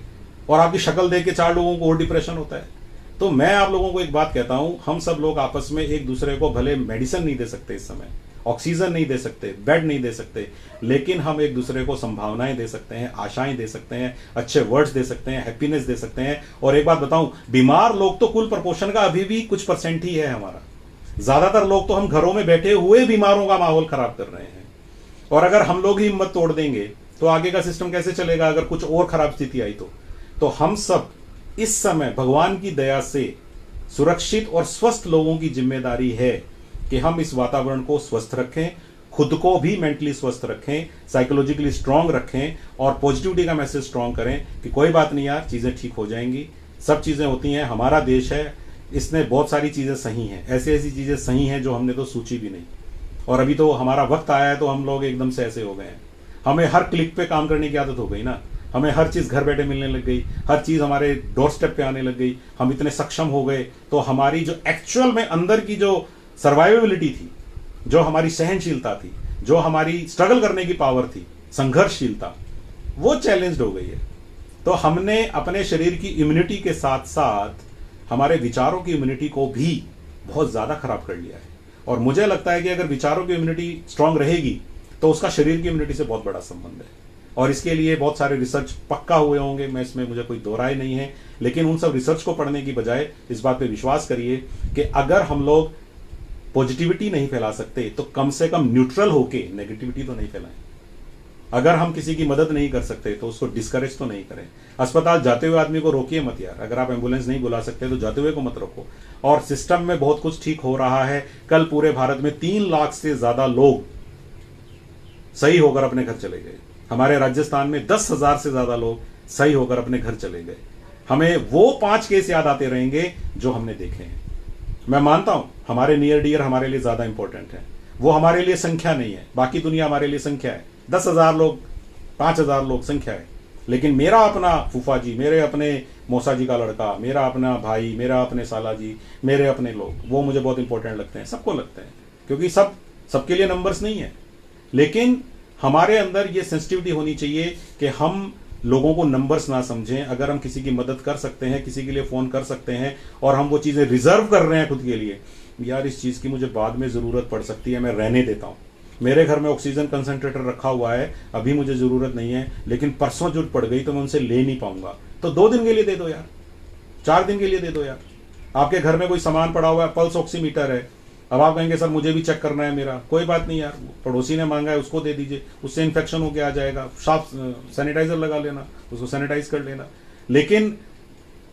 और आपकी शक्ल देख के 4 लोगों को और डिप्रेशन होता है। तो मैं आप लोगों को एक बात कहता हूं, हम सब लोग आपस में एक दूसरे को भले मेडिसिन नहीं दे सकते इस समय, ऑक्सीजन नहीं दे सकते, बेड नहीं दे सकते, लेकिन हम एक दूसरे को संभावनाएं दे सकते हैं, आशाएं दे सकते हैं, अच्छे वर्ड्स दे सकते हैं, हैप्पीनेस दे सकते हैं। और एक बात बताऊं, बीमार लोग तो कुल प्रपोर्शन का अभी भी कुछ % ही है हमारा। ज्यादातर लोग तो हम घरों में बैठे हुए बीमारों का माहौल खराब कर रहे हैं। और अगर हम लोग ही हिम्मत तोड़ देंगे तो आगे का सिस्टम कैसे चलेगा? अगर कुछ और खराब स्थिति आई तो हम सब इस समय भगवान की दया से सुरक्षित और स्वस्थ लोगों की जिम्मेदारी है कि हम इस वातावरण को स्वस्थ रखें, खुद को भी मेंटली स्वस्थ रखें, साइकोलॉजिकली स्ट्रांग रखें, और पॉजिटिविटी का मैसेज स्ट्रांग करें कि कोई बात नहीं यार, चीजें ठीक हो जाएंगी, सब चीजें होती हैं, हमारा देश है, इसमें बहुत सारी चीजें सही हैं, ऐसी ऐसी चीजें सही हैं जो हमने तो सोची भी नहीं। और अभी तो हमारा वक्त आया है तो हम लोग एकदम से ऐसे हो गए हैं। हमें हर क्लिक पे काम करने की आदत हो गई ना, हमें हर चीज घर बैठे मिलने लग गई, हर चीज हमारे डोर स्टेप पे आने लग गई, हम इतने सक्षम हो गए। तो हमारी जो एक्चुअल में अंदर की जो सर्वाइवेबिलिटी थी, जो हमारी सहनशीलता थी, जो हमारी स्ट्रगल करने की पावर थी, संघर्षशीलता, वो चैलेंज्ड हो गई है। तो हमने अपने शरीर की इम्यूनिटी के साथ साथ हमारे विचारों की इम्यूनिटी को भी बहुत ज्यादा खराब कर लिया है। और मुझे लगता है कि अगर विचारों की इम्यूनिटी स्ट्रांग रहेगी तो उसका शरीर की इम्यूनिटी से बहुत बड़ा संबंध है। और इसके लिए बहुत सारे रिसर्च पक्का हुए होंगे, मैं इसमें मुझे कोई दो राय नहीं है, लेकिन उन सब रिसर्च को पढ़ने की बजाय इस बात पे विश्वास करिए कि अगर हम लोग पॉजिटिविटी नहीं फैला सकते तो कम से कम न्यूट्रल होके नेगेटिविटी तो नहीं फैलाएं। अगर हम किसी की मदद नहीं कर सकते तो उसको डिस्करेज तो नहीं करें। अस्पताल जाते हुए आदमी को रोकिए मत यार, अगर आप एम्बुलेंस नहीं बुला सकते तो जाते हुए को मत रोको। और सिस्टम में बहुत कुछ ठीक हो रहा है। कल पूरे भारत में 3 लाख से ज्यादा लोग सही होकर अपने घर चले गए। हमारे राजस्थान में 10,000 से ज्यादा लोग सही होकर अपने घर चले गए। हमें वो 5 केस याद आते रहेंगे जो हमने देखे हैं। मैं मानता हूं हमारे नियर डियर हमारे लिए ज्यादा इंपॉर्टेंट है, वो हमारे लिए संख्या नहीं है, बाकी दुनिया हमारे लिए संख्या है। 10,000 लोग, 5,000 लोग संख्या है, लेकिन मेरा अपना फूफा जी, मेरे अपने मौसा जी का लड़का, मेरा अपना भाई, मेरा अपने साला जी, मेरे अपने लोग, वो मुझे बहुत इंपॉर्टेंट लगते हैं, सबको लगते हैं, क्योंकि सबके लिए नंबर्स नहीं है। लेकिन हमारे अंदर ये सेंसिटिविटी होनी चाहिए कि हम लोगों को नंबर्स ना समझें। अगर हम किसी की मदद कर सकते हैं, किसी के लिए फोन कर सकते हैं, और हम वो चीजें रिजर्व कर रहे हैं खुद के लिए, यार इस चीज की मुझे बाद में जरूरत पड़ सकती है, मैं रहने देता हूं। मेरे घर में ऑक्सीजन कंसंट्रेटर रखा हुआ है, अभी मुझे जरूरत नहीं है, लेकिन परसों जरूरत पड़ गई तो मैं उनसे ले नहीं पाऊंगा, तो 2 दिन के लिए दे दो यार, 4 दिन के लिए दे दो यार। आपके घर में कोई सामान पड़ा हुआ है, पल्स ऑक्सीमीटर है, अब आप कहेंगे सर मुझे भी चेक करना है मेरा, कोई बात नहीं यार, पड़ोसी ने मांगा है उसको दे दीजिए, उससे इन्फेक्शन होके आ जाएगा, साफ सैनिटाइजर लगा लेना, उसको सैनिटाइज कर लेना। लेकिन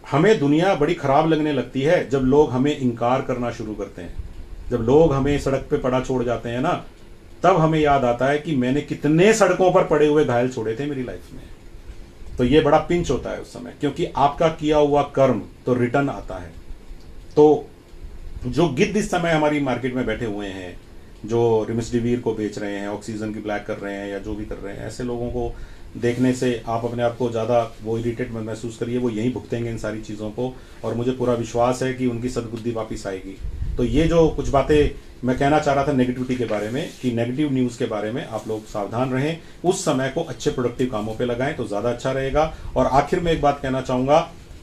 हमें दुनिया बड़ी खराब लगने लगती है जब लोग हमें इनकार करना शुरू करते हैं। जब लोग हमें सड़क पे पड़ा छोड़ जाते हैं ना, तब हमें याद आता है कि मैंने कितने सड़कों पर पड़े हुए घायल छोड़े थे मेरी लाइफ में। तो ये बड़ा पिंच होता है उस समय, क्योंकि आपका किया हुआ कर्म तो रिटर्न आता है। तो जो गिद्ध इस समय हमारी मार्केट में बैठे हुए हैं, जो रेमडेसिविर को बेच रहे हैं, ऑक्सीजन की ब्लैक कर रहे हैं, या जो भी कर रहे हैं, ऐसे लोगों को देखने से आप अपने आप को ज़्यादा वो इरिटेट महसूस करिए, वो यहीं भुगतेंगे इन सारी चीज़ों को, और मुझे पूरा विश्वास है कि उनकी सद्बुद्धि वापस आएगी। तो ये जो कुछ बातें मैं कहना चाह रहा था नेगेटिविटी के बारे में, कि नेगेटिव न्यूज़ के बारे में आप लोग सावधान रहें, उस समय को अच्छे प्रोडक्टिव कामों पे लगाएं तो ज़्यादा अच्छा रहेगा। और आखिर में एक बात कहना चाहूँगा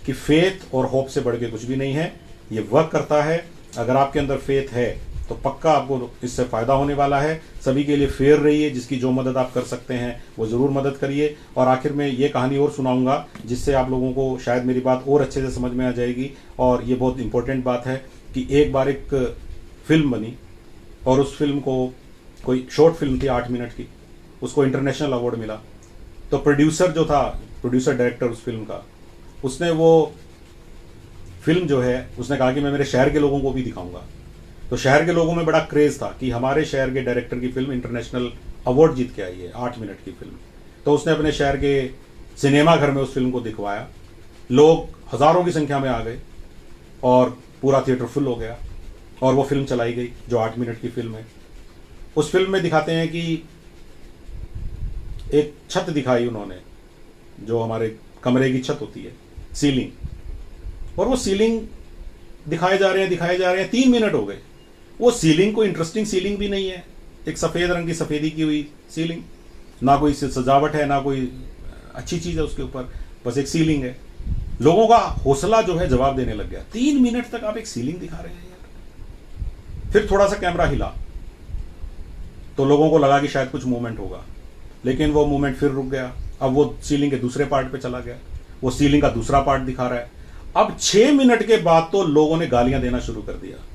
कि फेथ और होप से बढ़ के कुछ भी नहीं है, ये वर्क करता है। अगर आपके अंदर फेथ है तो पक्का आपको इससे फायदा होने वाला है। सभी के लिए फेयर रहिए, जिसकी जो मदद आप कर सकते हैं वो जरूर मदद करिए। और आखिर में ये कहानी और सुनाऊंगा जिससे आप लोगों को शायद मेरी बात और अच्छे से समझ में आ जाएगी। और ये बहुत इंपॉर्टेंट बात है कि एक बार एक फिल्म बनी, और उस फिल्म को, कोई शॉर्ट फिल्म थी 8 मिनट की, उसको इंटरनेशनल अवार्ड मिला। तो प्रोड्यूसर जो था, प्रोड्यूसर डायरेक्टर उस फिल्म का, उसने वो फिल्म जो है उसने कहा कि मैं मेरे शहर के लोगों को भी दिखाऊंगा। तो शहर के लोगों में बड़ा क्रेज था कि हमारे शहर के डायरेक्टर की फिल्म इंटरनेशनल अवार्ड जीत के आई है, 8 मिनट की फिल्म। तो उसने अपने शहर के सिनेमा घर में उस फिल्म को दिखवाया, लोग हजारों की संख्या में आ गए और पूरा थिएटर फुल हो गया और वो फिल्म चलाई गई जो 8 मिनट की फिल्म है। उस फिल्म में दिखाते हैं कि एक छत दिखाई उन्होंने, जो हमारे कमरे की छत होती है, सीलिंग, और वो सीलिंग दिखाए जा रहे हैं 3 मिनट हो गए। वो सीलिंग कोई इंटरेस्टिंग सीलिंग भी नहीं है, एक सफेद रंग की सफेदी की हुई सीलिंग, ना कोई सजावट है ना कोई अच्छी चीज है उसके ऊपर, बस एक सीलिंग है। लोगों का हौसला जो है जवाब देने लग गया, 3 मिनट तक आप एक सीलिंग दिखा रहे हैं यार। फिर थोड़ा सा कैमरा हिला तो लोगों को लगा कि शायद कुछ मूवमेंट होगा, लेकिन वो मूवमेंट फिर रुक गया। अब वो सीलिंग के दूसरे पार्ट पे चला गया, वो सीलिंग का दूसरा पार्ट दिखा रहा है। अब 6 मिनट के बाद तो लोगों ने गालियां देना शुरू कर दिया।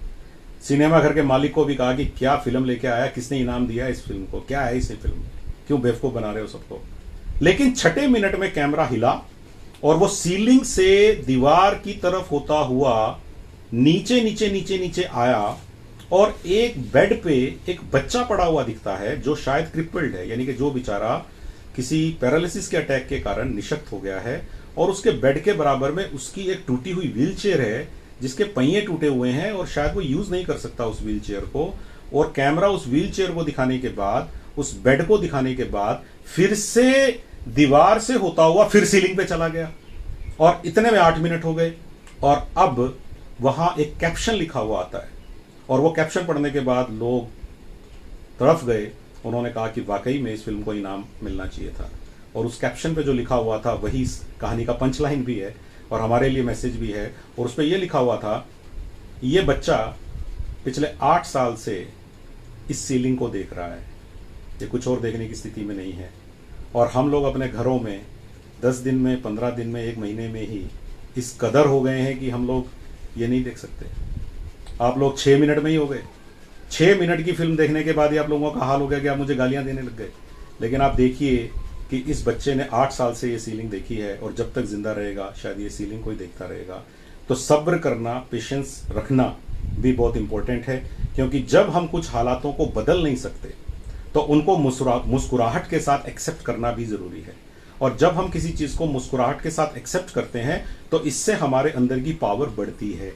सिनेमा घर के मालिक को भी कहा कि क्या फिल्म लेके आया, किसने इनाम दिया इस फिल्म को, क्या है इस फिल्म में, क्यों बेवकूफ बना रहे हो सबको। लेकिन 6 मिनट में कैमरा हिला और वो सीलिंग से दीवार की तरफ होता हुआ नीचे नीचे नीचे नीचे आया और एक बेड पे एक बच्चा पड़ा हुआ दिखता है जो शायद क्रिपल्ड है, यानी कि जो बेचारा किसी पैरालिसिस के अटैक के कारण निशक्त हो गया है, और उसके बेड के बराबर में उसकी एक टूटी हुई व्हीलचेयर है जिसके पहिए टूटे हुए हैं और शायद वो यूज नहीं कर सकता उस व्हीलचेयर को। और कैमरा उस व्हीलचेयर को दिखाने के बाद, उस बेड को दिखाने के बाद, फिर से दीवार से होता हुआ फिर सीलिंग पे चला गया और इतने में 8 मिनट हो गए। और अब वहां एक कैप्शन लिखा हुआ आता है और वो कैप्शन पढ़ने के बाद लोग तड़फ गए। उन्होंने कहा कि वाकई में इस फिल्म को इनाम मिलना चाहिए था। और उस कैप्शन पे जो लिखा हुआ था वही इस कहानी का पंच लाइन भी है और हमारे लिए मैसेज भी है। और उस पर यह लिखा हुआ था, ये बच्चा पिछले 8 साल से इस सीलिंग को देख रहा है, ये कुछ और देखने की स्थिति में नहीं है। और हम लोग अपने घरों में 10 दिन में, 15 दिन में, 1 महीने में ही इस कदर हो गए हैं कि हम लोग ये नहीं देख सकते। आप लोग 6 मिनट में ही हो गए। 6 मिनट की फिल्म देखने के बाद ही आप लोगों का हाल हो गया कि आप मुझे गालियां देने लग गए। लेकिन आप देखिए कि इस बच्चे ने 8 साल से ये सीलिंग देखी है और जब तक जिंदा रहेगा शायद ये सीलिंग कोई देखता रहेगा। तो सब्र करना, पेशेंस रखना भी बहुत इंपॉर्टेंट है, क्योंकि जब हम कुछ हालातों को बदल नहीं सकते तो उनको मुस्कुराहट के साथ एक्सेप्ट करना भी जरूरी है। और जब हम किसी चीज को मुस्कुराहट के साथ एक्सेप्ट करते हैं तो इससे हमारे अंदर की पावर बढ़ती है।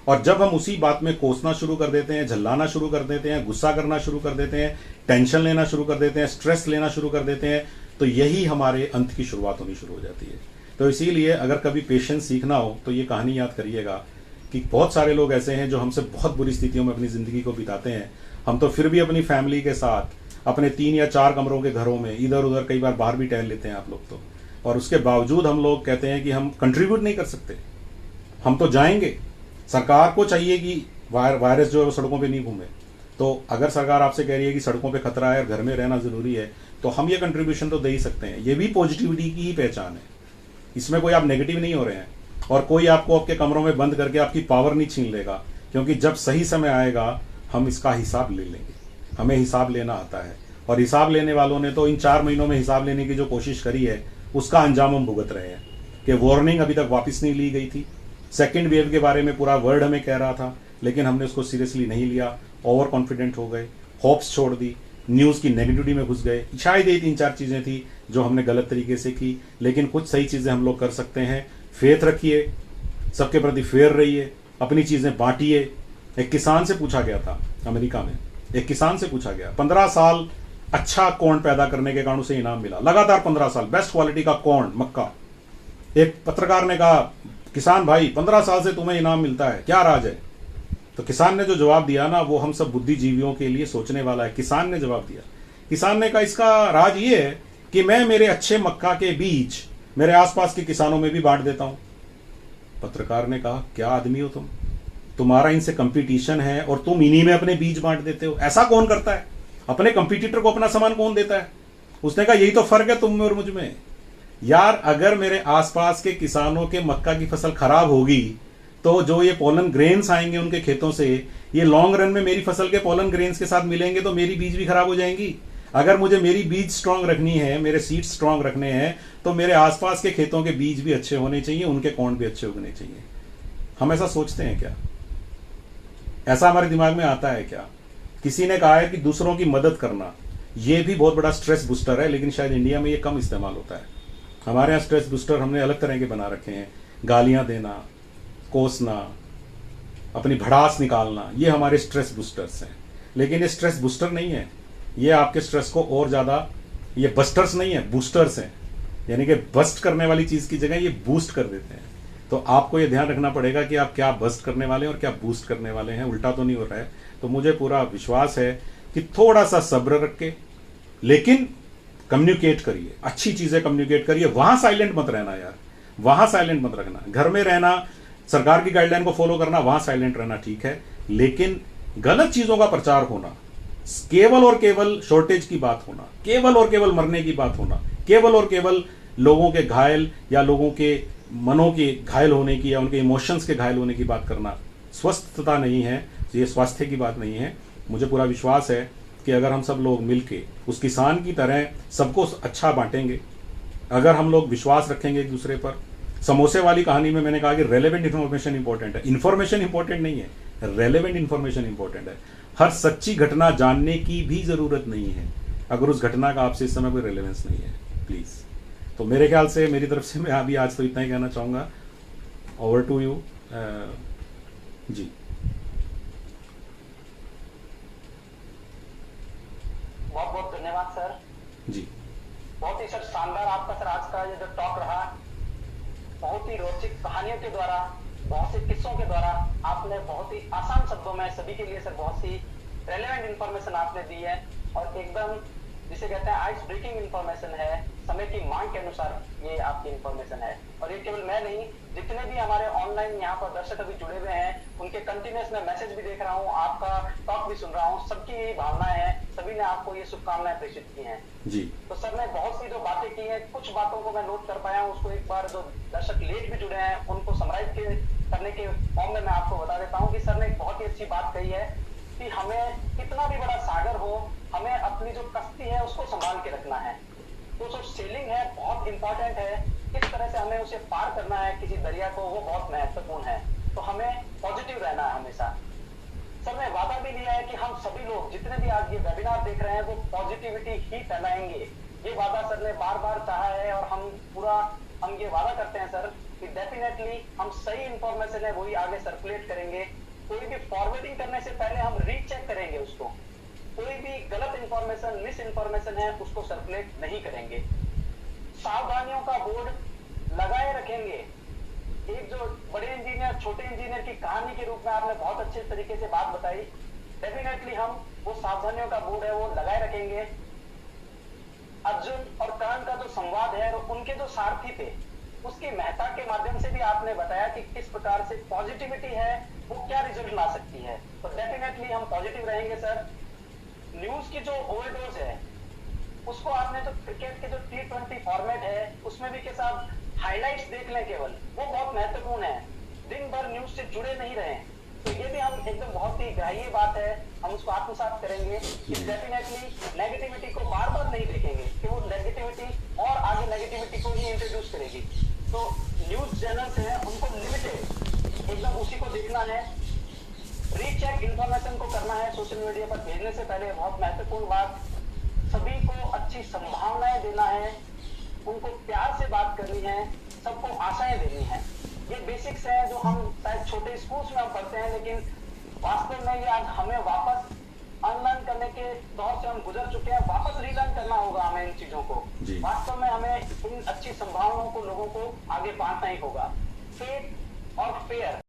और जब हम उसी बात में कोसना शुरू कर देते हैं, झल्लाना शुरू कर देते हैं, गुस्सा करना शुरू कर देते हैं, टेंशन लेना शुरू कर देते हैं, स्ट्रेस लेना शुरू कर देते हैं, तो यही हमारे अंत की शुरुआत होनी शुरू हो जाती है। तो इसीलिए अगर कभी पेशेंस सीखना हो तो ये कहानी याद करिएगा कि बहुत सारे लोग ऐसे हैं जो हमसे बहुत बुरी स्थितियों में अपनी जिंदगी को बिताते हैं। हम तो फिर भी अपनी फैमिली के साथ अपने 3 या 4 कमरों के घरों में इधर उधर, कई बार बाहर भी टहल लेते हैं आप लोग तो, और उसके बावजूद हम लोग कहते हैं कि हम कंट्रीब्यूट नहीं कर सकते। हम तो जाएंगे, सरकार को चाहिए कि वायरस जो है वो सड़कों पे नहीं घूमे। तो अगर सरकार आपसे कह रही है कि सड़कों पे खतरा है और घर में रहना जरूरी है, तो हम ये कंट्रीब्यूशन तो दे ही सकते हैं। ये भी पॉजिटिविटी की ही पहचान है, इसमें कोई आप नेगेटिव नहीं हो रहे हैं। और कोई आपको आपके कमरों में बंद करके आपकी पावर नहीं छीन लेगा, क्योंकि जब सही समय आएगा हम इसका हिसाब ले लेंगे। हमें हिसाब लेना आता है, और हिसाब लेने वालों ने तो इन 4 महीनों में हिसाब लेने की जो कोशिश करी है उसका अंजाम हम भुगत रहे हैं। कि वार्निंग अभी तक वापस नहीं ली गई थी, सेकेंड वेव के बारे में पूरा वर्ल्ड हमें कह रहा था, लेकिन हमने उसको सीरियसली नहीं लिया, ओवर कॉन्फिडेंट हो गए, होप्स छोड़ दी, न्यूज़ की नेगेटिविटी में घुस गए। शायद ये 3-4 चीज़ें थी जो हमने गलत तरीके से की, लेकिन कुछ सही चीज़ें हम लोग कर सकते हैं। फेथ रखिए, सबके प्रति फेयर रहिए, अपनी चीज़ें बांटिए। एक किसान से पूछा गया था अमेरिका में, एक किसान से पूछा गया, 15 साल अच्छा कॉर्न पैदा करने के कारण उसे इनाम मिला, लगातार 15 साल बेस्ट क्वालिटी का कॉर्न, मक्का। एक पत्रकार ने कहा, किसान भाई 15 साल से तुम्हें इनाम मिलता है, क्या राज है? तो किसान ने जो जवाब दिया ना, वो हम सब बुद्धिजीवियों के लिए सोचने वाला है। किसान ने जवाब दिया, किसान ने कहा इसका राज ये है कि मैं मेरे अच्छे मक्का के बीज मेरे आसपास के किसानों में भी बांट देता हूं। पत्रकार ने कहा, क्या आदमी हो तुम, तुम्हारा इनसे कंपटीशन है और तुम इन्हीं में अपने बीज बांट देते हो? ऐसा कौन करता है? अपने कंपटीटर को अपना सामान कौन देता है? उसने कहा, यही तो फर्क है तुम में और मुझ में। यार, अगर मेरे आसपास के किसानों के मक्का की फसल खराब होगी तो जो ये पोलन ग्रेन्स आएंगे उनके खेतों से, ये लॉन्ग रन में मेरी फसल के पोलन ग्रेन्स के साथ मिलेंगे तो मेरी बीज भी खराब हो जाएंगी। अगर मुझे मेरी बीज स्ट्रांग रखनी है, मेरे सीड्स स्ट्रांग रखने हैं, तो मेरे आसपास के खेतों के बीज भी अच्छे होने चाहिए, उनके कॉर्न भी अच्छे उगने चाहिए। हम ऐसा सोचते हैं क्या? ऐसा हमारे दिमाग में आता है क्या? किसी ने कहा है कि दूसरों की मदद करना ये भी बहुत बड़ा स्ट्रेस बूस्टर है, लेकिन शायद इंडिया में ये कम इस्तेमाल होता है। हमारे यहाँ स्ट्रेस बूस्टर हमने अलग तरह के बना रखे हैं। गालियाँ देना, कोसना, अपनी भड़ास निकालना, ये हमारे स्ट्रेस बूस्टर्स हैं। लेकिन ये स्ट्रेस बूस्टर नहीं है, ये आपके स्ट्रेस को और ज़्यादा, ये बस्टर्स नहीं है, बूस्टर्स हैं। यानी कि बस्ट करने वाली चीज़ की जगह ये बूस्ट कर देते हैं। तो आपको ये ध्यान रखना पड़ेगा कि आप क्या बस्ट करने वाले हैं और क्या बूस्ट करने वाले हैं, उल्टा तो नहीं हो रहा है। तो मुझे पूरा विश्वास है कि थोड़ा सा सब्र रख के, लेकिन कम्युनिकेट करिए, अच्छी चीज़ें कम्युनिकेट करिए। वहाँ साइलेंट मत रहना यार, वहाँ साइलेंट मत रखना। घर में रहना, सरकार की गाइडलाइन को फॉलो करना, वहाँ साइलेंट रहना ठीक है, लेकिन गलत चीज़ों का प्रचार होना, केवल और केवल शॉर्टेज की बात होना, केवल और केवल मरने की बात होना, केवल और केवल लोगों के घायल या लोगों के मनों के घायल होने की या उनके इमोशंस के घायल होने की बात करना स्वस्थता नहीं है, ये स्वास्थ्य की बात नहीं है। मुझे पूरा विश्वास है कि अगर हम सब लोग मिलके उस किसान की तरह सबको अच्छा बांटेंगे, अगर हम लोग विश्वास रखेंगे एक दूसरे पर। समोसे वाली कहानी में मैंने कहा कि रेलेवेंट इन्फॉर्मेशन इंपॉर्टेंट है, इन्फॉर्मेशन इंपॉर्टेंट नहीं है, रेलेवेंट इन्फॉर्मेशन इंपॉर्टेंट है। हर सच्ची घटना जानने की भी जरूरत नहीं है अगर उस घटना का आपसे इस समय कोई रेलेवेंस नहीं है, प्लीज। तो मेरे ख्याल से मेरी तरफ से मैं अभी आज तो इतना ही कहना चाहूंगा। ओवर टू यू जी। बहुत बहुत धन्यवाद सर जी। बहुत ही सर शानदार आपका सर आज का ये जो टॉक रहा, बहुत ही रोचक कहानियों के द्वारा, बहुत से किस्सों के द्वारा आपने बहुत ही आसान शब्दों में सभी के लिए सर बहुत सी रेलेवेंट इंफॉर्मेशन आपने दी है, और एकदम जिसे कहते हैं आइस ब्रेकिंग इंफॉर्मेशन है, समय की मांग के अनुसार ये आपकी इंफॉर्मेशन है। और ये केवल मैं नहीं, जितने भी हमारे ऑनलाइन यहाँ पर दर्शक अभी जुड़े हुए हैं, उनके कंटिन्यूस मैं मैसेज भी देख रहा हूँ, आपका टॉक भी सुन रहा हूँ, सबकी यही भावनाएं हैं, सभी ने आपको ये शुभकामनाएं प्रेषित की हैं जी। तो सर ने बहुत सी जो बातें की हैं, कुछ बातों को मैं नोट कर पाया हूँ, उसको एक बार जो दर्शक लेट भी जुड़े हैं उनको समराइज करने के फॉर्म में मैं आपको बता देता हूँ कि सर ने एक बहुत ही अच्छी बात कही है कि हमें कितना भी बड़ा सागर हो, हमें अपनी जो कश्ती है उसको संभाल के रखना है। तो जो सेलिंग है बहुत इंपॉर्टेंट है, किस तरह से हमें उसे पार करना है किसी दरिया को, वो बहुत महत्वपूर्ण है। तो हमें पॉजिटिव रहना है हमेशा। सर ने वादा भी लिया है कि हम सभी लोग जितने भी आज ये वेबिनार देख रहे हैं वो पॉजिटिविटी ही फैलाएंगे। ये वादा सर ने बार बार कहा है और हम ये वादा करते हैं सर कि डेफिनेटली हम सही इंफॉर्मेशन है वही आगे सर्कुलेट करेंगे। कोई भी फॉरवर्डिंग करने से पहले हम रीचेक करेंगे उसको, कोई भी गलत इंफॉर्मेशन, मिस इंफॉर्मेशन है उसको सर्कुलेट नहीं करेंगे। सावधानियों का बोर्ड लगाए रखेंगे। एक जो बड़े इंजीनियर छोटे इंजीनियर की कहानी के रूप में आपने बहुत अच्छे तरीके से बात बताई, डेफिनेटली हम वो सावधानियों का बोर्ड है वो लगाए रखेंगे। अर्जुन और कर्ण का जो संवाद है और उनके जो सारथी थे उसकी महत्ता के माध्यम से भी आपने बताया कि किस प्रकार से पॉजिटिविटी है वो क्या रिजल्ट ला सकती है। तो डेफिनेटली हम पॉजिटिव रहेंगे सर। न्यूज की जो ओवरडोज है उसको आपने जो क्रिकेट के जो T20 फॉर्मेट है उसमें भी के साथ हाइलाइट्स देख लें केवल, वो बहुत महत्वपूर्ण है। दिन भर न्यूज से जुड़े नहीं रहे, तो ये भी हम एकदम बहुत ही ग्राह्य बात है, हम उसको आत्मसात करेंगे कि डेफिनेटली नेगेटिविटी को बार बार नहीं देखेंगे कि वो नेगेटिविटी और आगे नेगेटिविटी को ही इंट्रोड्यूस करेगी। तो न्यूज चैनल्स हैं उनको लिमिटेड एकदम उसी को देखना है, रीचेक इंफॉर्मेशन को करना है सोशल मीडिया पर भेजने से पहले। बहुत महत्वपूर्ण बात, सभी को अच्छी संभावनाएं देना है, उनको प्यार से बात करनी है, सबको आशाएं देनी है। ये बेसिक्स है जो हम शायद छोटे स्कूल्स में हम पढ़ते हैं, लेकिन वास्तव में ये आज हमें वापस अनलर्न करने के दौर से हम गुजर चुके हैं, वापस रीलर्न करना होगा हमें इन चीजों को। वास्तव में हमें इन अच्छी संभावनाओं को लोगों को आगे बांटना ही होगा। फेथ और फेयर